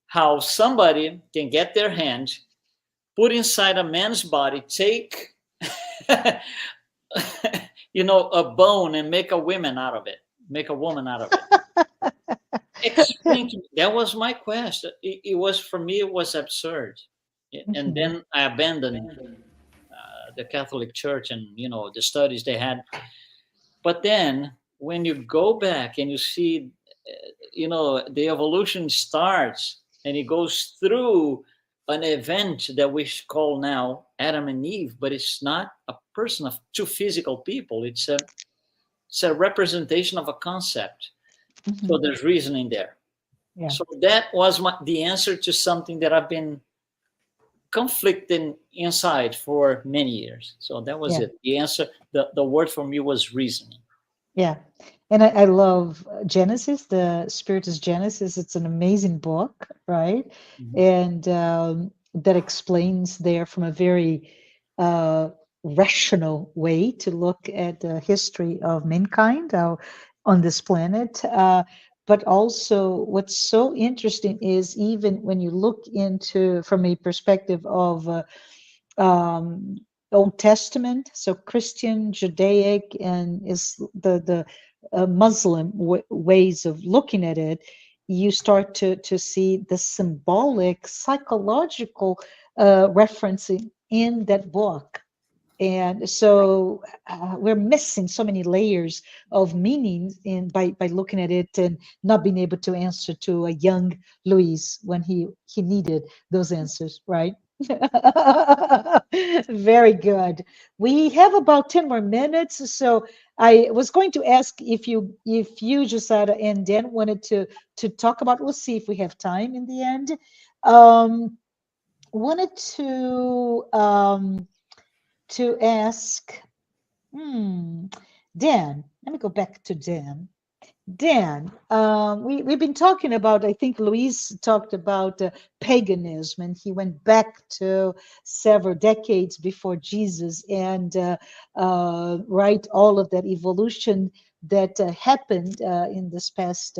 how somebody can get their hand, put inside a man's body, take a bone and make a woman out of it. Explain to me. That was my quest. It was, for me, it was absurd. And then I abandoned the Catholic Church and, the studies they had. But then when you go back and you see, the evolution starts and it goes through an event that we call now Adam and Eve, but it's not a person of two physical people. It's a representation of a concept. So there's reasoning there. Yeah. So that was the answer to something that I've been conflicting inside for many years. So that was it. The answer, the word for me was reasoning. Yeah. And I love Genesis, the Spiritist Genesis. It's an amazing book, right? And that explains there from a very rational way to look at the history of mankind on this planet. But also what's so interesting is, even when you look into from a perspective of Old Testament, so Christian, Judaic, and is the Muslim ways of looking at it, you start to see the symbolic, psychological referencing in that book. And so we're missing so many layers of meaning by looking at it and not being able to answer to a young Luis when he needed those answers, right? Very good. We have about 10 more minutes. So I was going to ask if you, Jusada and Dan, wanted to talk about, we'll see if we have time in the end. Wanted to ask, Dan, let me go back to Dan. Dan, we've been talking about, I think Luis talked about paganism, and he went back to several decades before Jesus and right, all of that evolution that happened in this past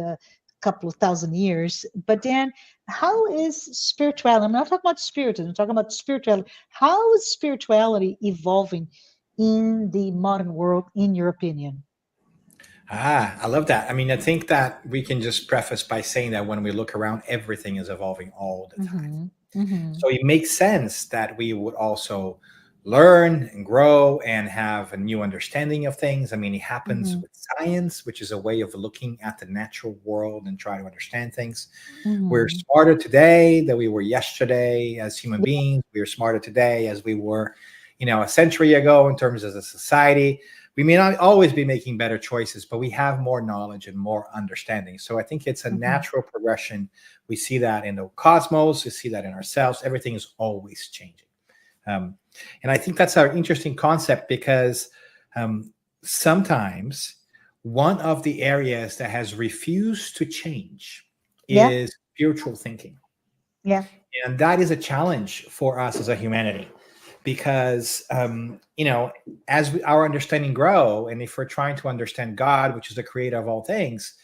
couple of thousand years. But Dan, how is spirituality, I'm not talking about spiritism, I'm talking about spirituality. How is spirituality evolving in the modern world, in your opinion? I love that. I mean, I think that we can just preface by saying that when we look around, everything is evolving all the time. So it makes sense that we would also learn and grow and have a new understanding of things. I mean, it happens with science, which is a way of looking at the natural world and trying to understand things. We're smarter today than we were yesterday as human beings. We are smarter today as we were, a century ago in terms of a society. We may not always be making better choices, but we have more knowledge and more understanding. So I think it's a natural progression. We see that in the cosmos. We see that in ourselves. Everything is always changing. And I think that's an interesting concept because sometimes one of the areas that has refused to change is spiritual thinking. Yeah. And that is a challenge for us as a humanity. Because, as our understanding grow, and if we're trying to understand God, which is the creator of all things,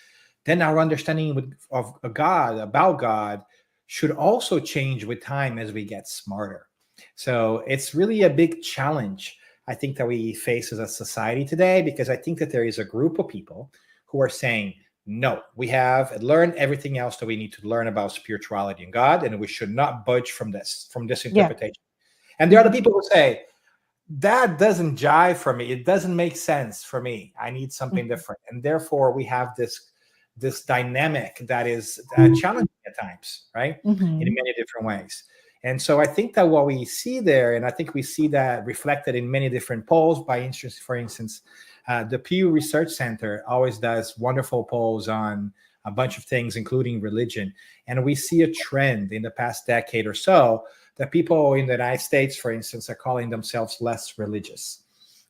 then our understanding of God, about God, should also change with time as we get smarter. So it's really a big challenge, I think, that we face as a society today, because I think that there is a group of people who are saying, no, we have learned everything else that we need to learn about spirituality and God, and we should not budge from this interpretation. And there are the people who say, that doesn't jive for me. It doesn't make sense for me. I need something Mhm. different, and therefore we have this dynamic that is challenging at times, right? In Mhm. many different ways. And so I think that what we see there, and I think we see that reflected in many different polls. By interest, for instance, the Pew Research Center always does wonderful polls on a bunch of things, including religion. And we see a trend in the past decade or so that people in the United States, for instance, are calling themselves less religious.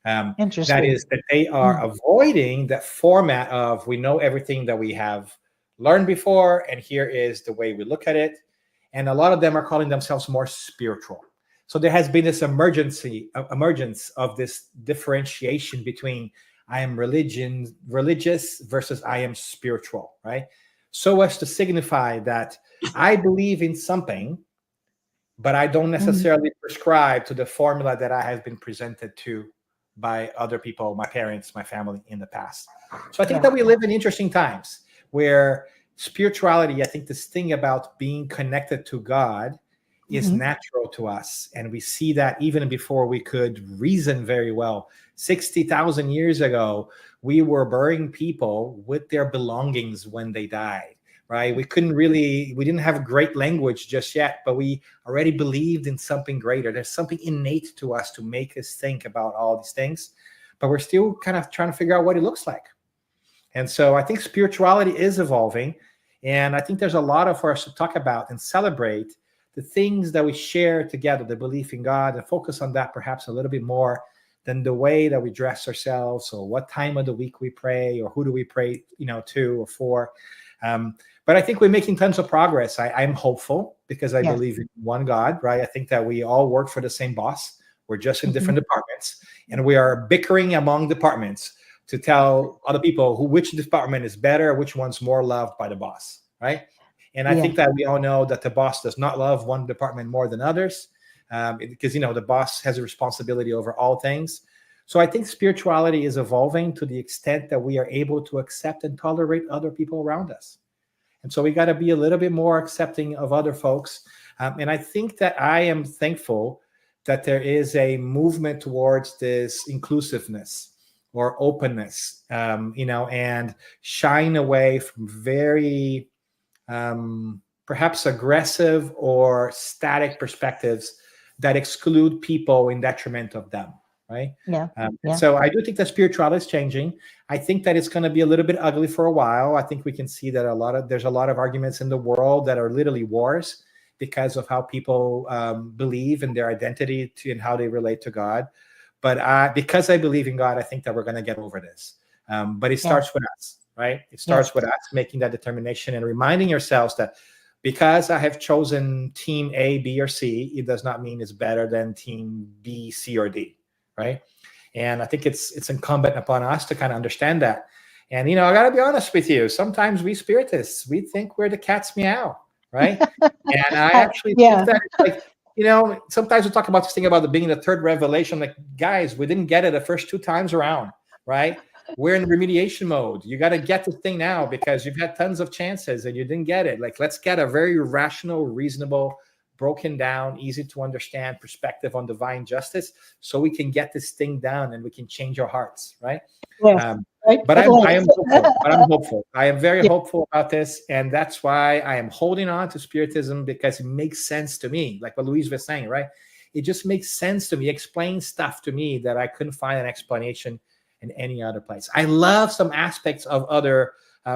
That Interesting. is, that they are Mm. avoiding that format of we know everything that we have learned before, and here is the way we look at it. And a lot of them are calling themselves more spiritual. So there has been this emergence of this differentiation between I am religious versus I am spiritual, right? So as to signify that I believe in something, but I don't Mhm. necessarily prescribe to the formula that I have been presented to by other people, my parents, my family in the past. So I think Yeah. that we live in interesting times where spirituality, I think this thing about being connected to God is Mhm. natural to us. And we see that even before we could reason very well. 60,000 years ago, we were burying people with their belongings when they died, right? We didn't have great language just yet, but we already believed in something greater. There's something innate to us to make us think about all these things, but we're still kind of trying to figure out what it looks like. And so I think spirituality is evolving. And I think there's a lot for us to talk about and celebrate the things that we share together, the belief in God, and focus on that perhaps a little bit more than the way that we dress ourselves or what time of the week we pray or who do we pray, to or for. Um, but I think we're making tons of progress. I'm hopeful because I Yes. believe in one God, right? I think that we all work for the same boss. We're just in Mhm. different departments, and we are bickering among departments to tell other people which department is better, which one's more loved by the boss, right? And I Yeah. think that we all know that the boss does not love one department more than others, because the boss has a responsibility over all things. So I think spirituality is evolving to the extent that we are able to accept and tolerate other people around us. And so we got to be a little bit more accepting of other folks. And I think that I am thankful that there is a movement towards this inclusiveness or openness, and shying away from very perhaps aggressive or static perspectives that exclude people in detriment of them, right? Yeah. And Yeah. so I do think that spirituality is changing. I think that it's going to be a little bit ugly for a while. I think we can see that there's a lot of arguments in the world that are literally wars because of how people believe in their identity and how they relate to God. But because I believe in God, I think that we're going to get over this. But it Yeah. starts with us, right? It Yes. starts with us making that determination and reminding ourselves that because I have chosen team A, B, or C, it does not mean it's better than team B, C, or D, right? And I think it's incumbent upon us to kind of understand that. And I got to be honest with you. Sometimes we spiritists, we think we're the cat's meow, right? And I actually think Yeah. that it's like sometimes we talk about this thing about the being the third revelation. Like, guys, we didn't get it the first 2 times around, right? We're in remediation mode. You got to get this thing now because you've had tons of chances and you didn't get it. Like, let's get a very rational, reasonable, broken down, easy to understand perspective on divine justice so we can get this thing down and we can change our hearts, right? Yes. Um, Right. but At I am last. hopeful. But I'm hopeful. I am very Yeah. hopeful about this, and that's why I am holding on to Spiritism because it makes sense to me. Like what Louise was saying, right? It just makes sense to me. It explains stuff to me that I couldn't find an explanation in any other place. I love some aspects of other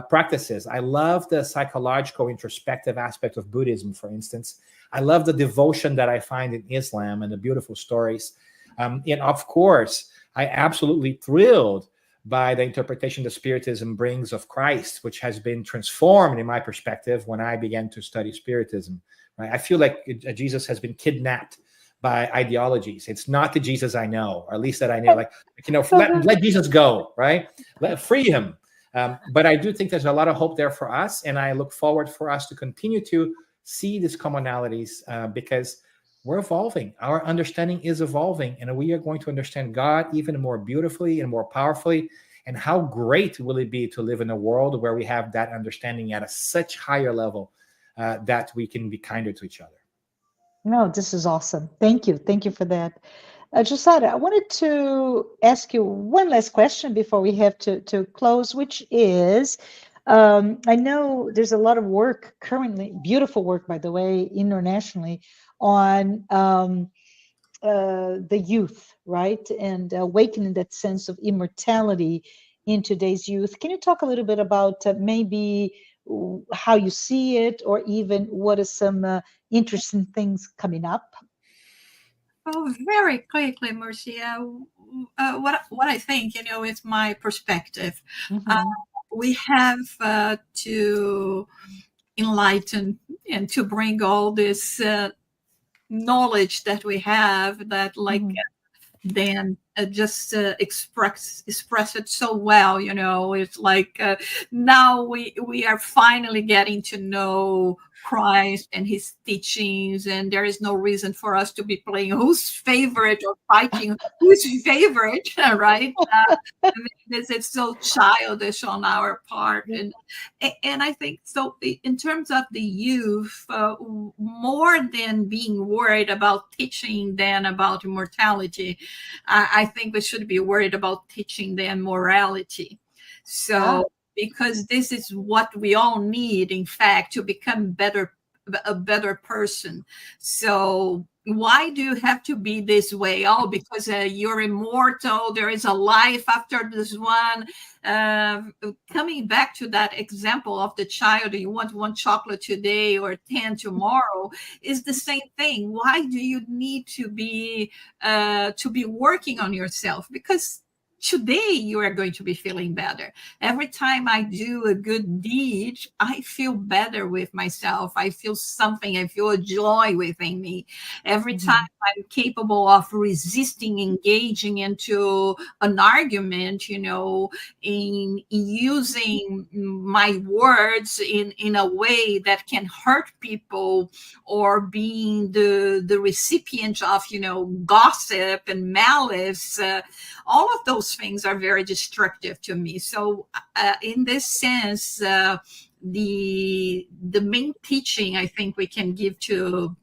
practices. I love the psychological, introspective aspect of Buddhism, for instance. I love the devotion that I find in Islam and the beautiful stories. And of course, I absolutely thrilled by the interpretation that Spiritism brings of Christ, which has been transformed in my perspective when I began to study Spiritism. Right? I feel like Jesus has been kidnapped by ideologies. It's not the Jesus I know, or at least that I know. Like, let Jesus go, right? Free him. But I do think there's a lot of hope there for us, and I look forward for us to continue to see these commonalities because we're evolving. Our understanding is evolving, and we are going to understand God even more beautifully and more powerfully. And how great will it be to live in a world where we have that understanding at a such higher level that we can be kinder to each other. No, this is awesome. Thank you. Thank you for that. Josiah, I wanted to ask you one last question before we have to close, which is, I know there's a lot of work currently, beautiful work, by the way, internationally, on the youth, right? And awakening that sense of immortality in today's youth. Can you talk a little bit about maybe how you see it, or even what are some interesting things coming up? Oh, very quickly, Marcia. What I think, is my perspective. Uh, Mhm. we have to enlighten and to bring all this knowledge that we have, that like Mhm. Dan just express it so well. It's like now we are finally getting to know Christ and his teachings, and there is no reason for us to be playing who's favorite or fighting who's favorite, right? I mean, this is so childish on our part, and I think so. In terms of the youth, more than being worried about teaching than about immortality, I think we should be worried about teaching them morality. Ah, So, because this is what we all need, in fact, to become a better person. So, why do you have to be this way? Oh, because you're immortal. There is a life after this one. Uh, Coming back to that example of the child, you want one chocolate today or 10 tomorrow, is the same thing. Why do you need to be working on yourself? Because today you are going to be feeling better. Every time I do a good deed, I feel better with myself. I feel something. I feel a joy within me. Every time mhm. I'm capable of resisting engaging into an argument, in using my words in a way that can hurt people, or being the recipient of gossip and malice, all of those things are very destructive to me. So in this sense, the main teaching I think we can give to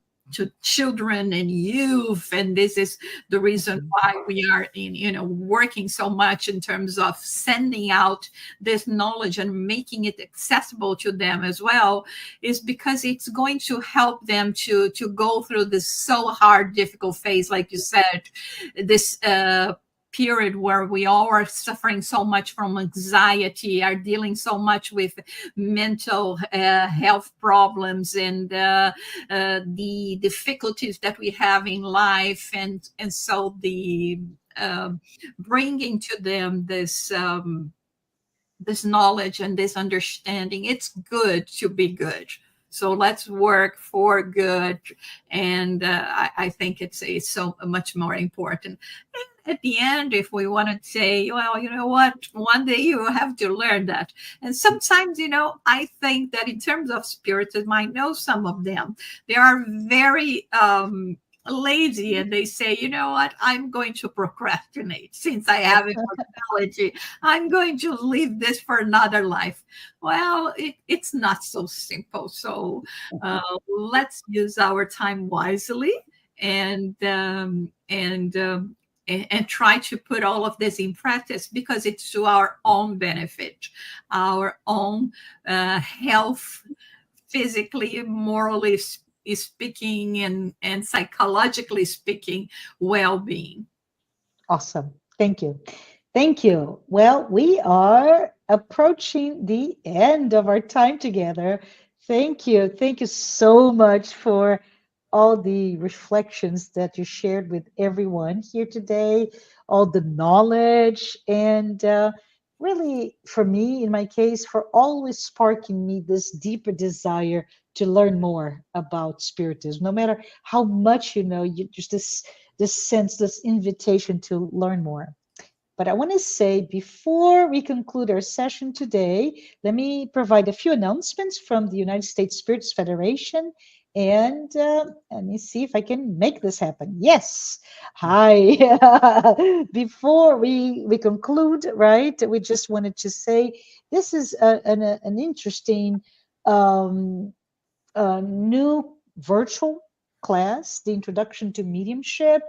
children and youth, and this is the reason why we are working so much in terms of sending out this knowledge and making it accessible to them as well, is because it's going to help them to go through this so hard, difficult phase, like you said, this period where we all are suffering so much from anxiety, are dealing so much with mental health problems, and the difficulties that we have in life, and so the bringing to them this knowledge and this understanding. It's good to be good. So let's work for good, and I think it's so much more important. And at the end, if we want to say, well, you know what, one day you have to learn that. And sometimes, I think that in terms of spiritism, I know some of them. They are very lazy, and they say, you know what, I'm going to procrastinate since I have immortality. I'm going to leave this for another life. Well, it's not so simple. So let's use our time wisely, and and try to put all of this in practice, because it's to our own benefit, our own health, physically, morally speaking, and psychologically speaking, well-being. Awesome. Thank you. Thank you. Well, we are approaching the end of our time together. Thank you. Thank you so much for all the reflections that you shared with everyone here today, all the knowledge, and really, for me, in my case, for always sparking me this deeper desire to learn more about spiritism. No matter how much you know, you just this sense, this invitation to learn more. But I want to say, before we conclude our session today, let me provide a few announcements from the United States Spirits Federation. And let me see if I can make this happen. Yes. Hi. Before we conclude, right, we just wanted to say this is an interesting um, new virtual class, the Introduction to Mediumship.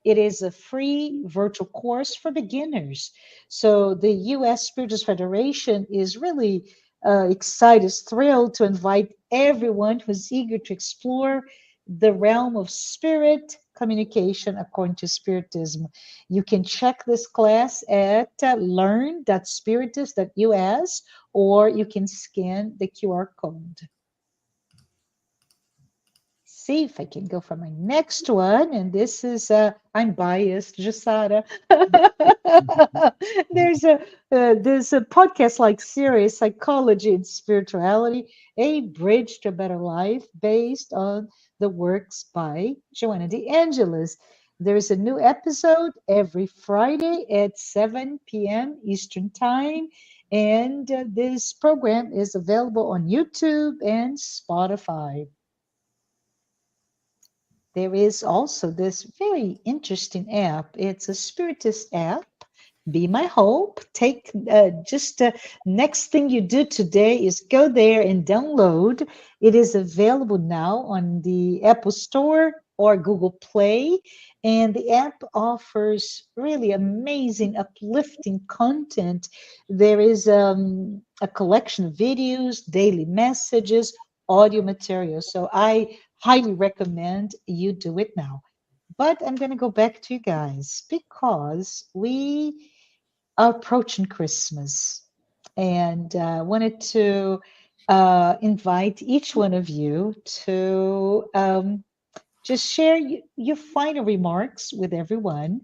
it is a free virtual course for beginners. So the U.S. Spiritus Federation is really excited, is thrilled to invite everyone who's eager to explore the realm of spirit communication according to Spiritism. You can check this class at learn.spiritus.us, or you can scan the QR code. See if I can go for my next one. And this is, I'm biased, Jasara. There's a podcast like series, Psychology and Spirituality, a bridge to a better life, based on the works by Joanna De Angelis. There's a new episode every Friday at 7 p.m. Eastern Time. And this program is available on YouTube and Spotify. There is also this very interesting app. It's a Spiritist app. Be My Hope. Take just next thing you do today is go there and download. It is available now on the Apple Store or Google Play. And the app offers really amazing, uplifting content. There is a collection of videos, daily messages, audio material. So I highly recommend you do it now. But I'm going to go back to you guys because we are approaching Christmas, and wanted to invite each one of you to just share your final remarks with everyone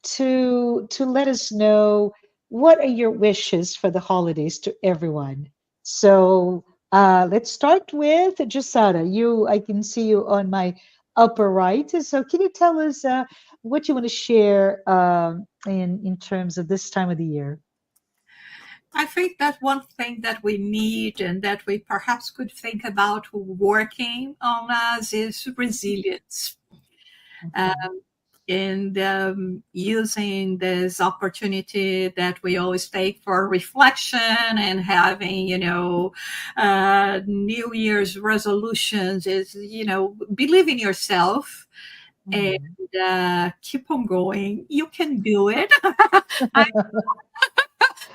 to let us know what are your wishes for the holidays to everyone. So let's start with Jasada. I can see you on my upper right. So can you tell us what you want to share in terms of this time of the year? I think that one thing that we need and that we perhaps could think about working on us is resilience. Okay. And using this opportunity that we always take for reflection and having, New Year's resolutions is, believe in yourself and keep on going. You can do it.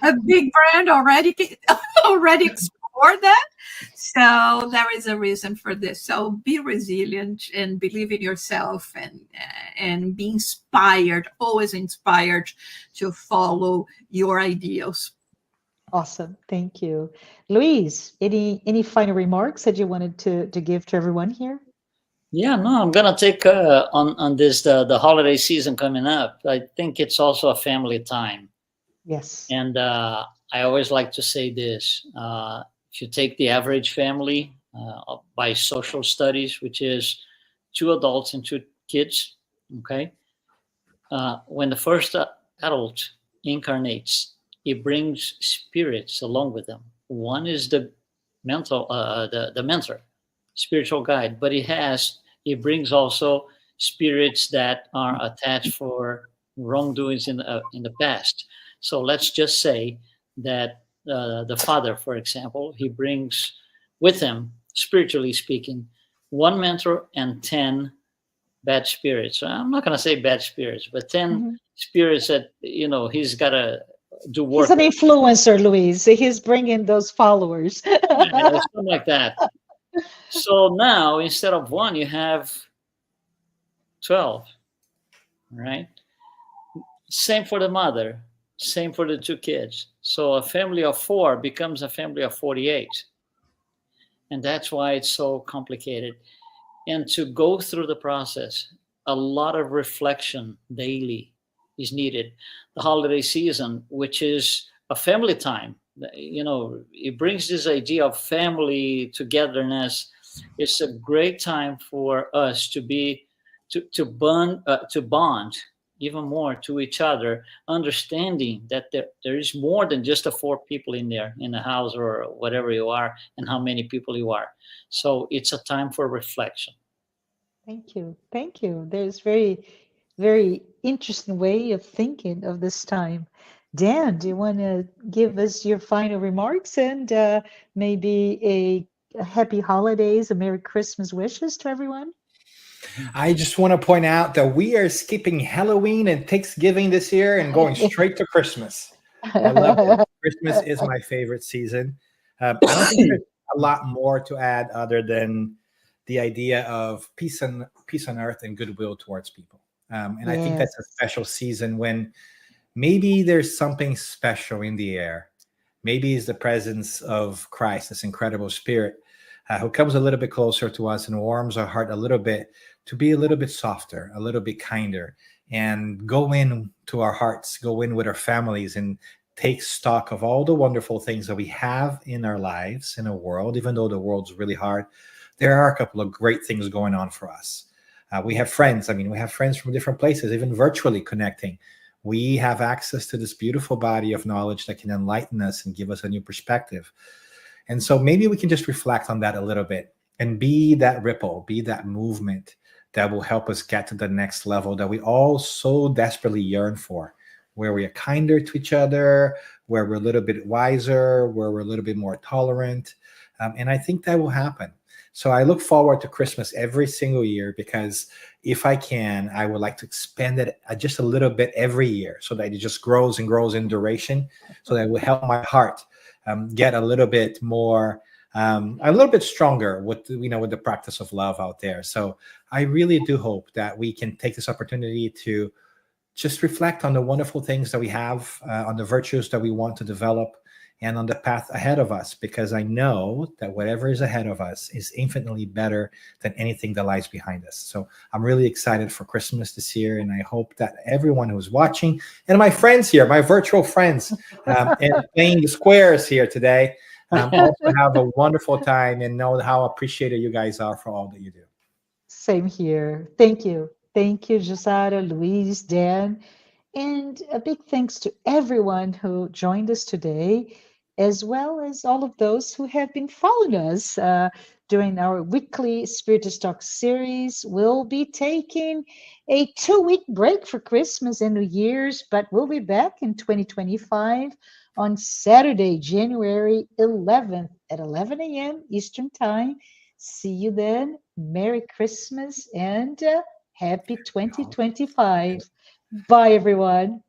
A big brand already explored that. So there is a reason for this. So be resilient and believe in yourself and be inspired, always inspired to follow your ideals. Awesome. Thank you. Louise, any final remarks that you wanted to give to everyone here? Yeah, no, I'm gonna take on this the holiday season coming up. I think it's also a family time. Yes. And I always like to say this: if you take the average family by social studies, which is 2 adults and 2 kids, okay, when the first adult incarnates, it brings spirits along with them. One is the the mentor, spiritual guide, but it brings also spirits that are attached for wrongdoings in the past. So let's just say that the father, for example, he brings with him, spiritually speaking, 1 mentor and 10 bad spirits. I'm not going to say bad spirits, but 10 spirits that, he's got to do work. He's an influencer, Louise. He's bringing those followers. Something like that. So now, instead of 1, you have 12, right? Same for the mother. Same for the 2 kids. So a family of 4 becomes a family of 48. And that's why it's so complicated. And to go through the process, a lot of reflection daily is needed. The holiday season, which is a family time, it brings this idea of family togetherness. It's a great time for us to bond even more to each other, understanding that there is more than just the 4 people in the house or whatever you are and how many people you are. So it's a time for reflection. Thank you. Thank you. There's very, very interesting way of thinking of this time. Dan, do you want to give us your final remarks and maybe a happy holidays, a Merry Christmas wishes to everyone? I just want to point out that we are skipping Halloween and Thanksgiving this year and going straight to Christmas. I love it. Christmas is my favorite season. I don't think there's a lot more to add other than the idea of peace on earth and goodwill towards people. And I think that's a Yes. special season when maybe there's something special in the air. Maybe it's the presence of Christ, this incredible spirit who comes a little bit closer to us and warms our heart a little bit to be a little bit softer, a little bit kinder, and go in to our hearts, go in with our families and take stock of all the wonderful things that we have in our lives, in our world. Even though the world's really hard, there are a couple of great things going on for us. We have friends. I mean, we have friends from different places, even virtually connecting. We have access to this beautiful body of knowledge that can enlighten us and give us a new perspective. And so maybe we can just reflect on that a little bit and be that ripple, be that movement that will help us get to the next level that we all so desperately yearn for, where we are kinder to each other, where we're a little bit wiser, where we're a little bit more tolerant. And I think that will happen. So I look forward to Christmas every single year because if I can, I would like to expand it just a little bit every year so that it just grows and grows in duration, so that it will help my heart get a little bit more, a little bit stronger with with the practice of love out there. So I really do hope that we can take this opportunity to just reflect on the wonderful things that we have, on the virtues that we want to develop, and on the path ahead of us, because I know that whatever is ahead of us is infinitely better than anything that lies behind us. So I'm really excited for Christmas this year, and I hope that everyone who's watching and my friends here, my virtual friends, and playing the squares here today, also have a wonderful time and know how appreciated you guys are for all that you do. Same here. Thank you. Thank you, Josara, Luis, Dan. And a big thanks to everyone who joined us today, as well as all of those who have been following us during our weekly Spiritist Talk series. We'll be taking a 2-week break for Christmas and New Year's, but we'll be back in 2025 on Saturday, January 11th at 11 a.m. Eastern Time. See you then. Merry Christmas and happy 2025. Bye, everyone.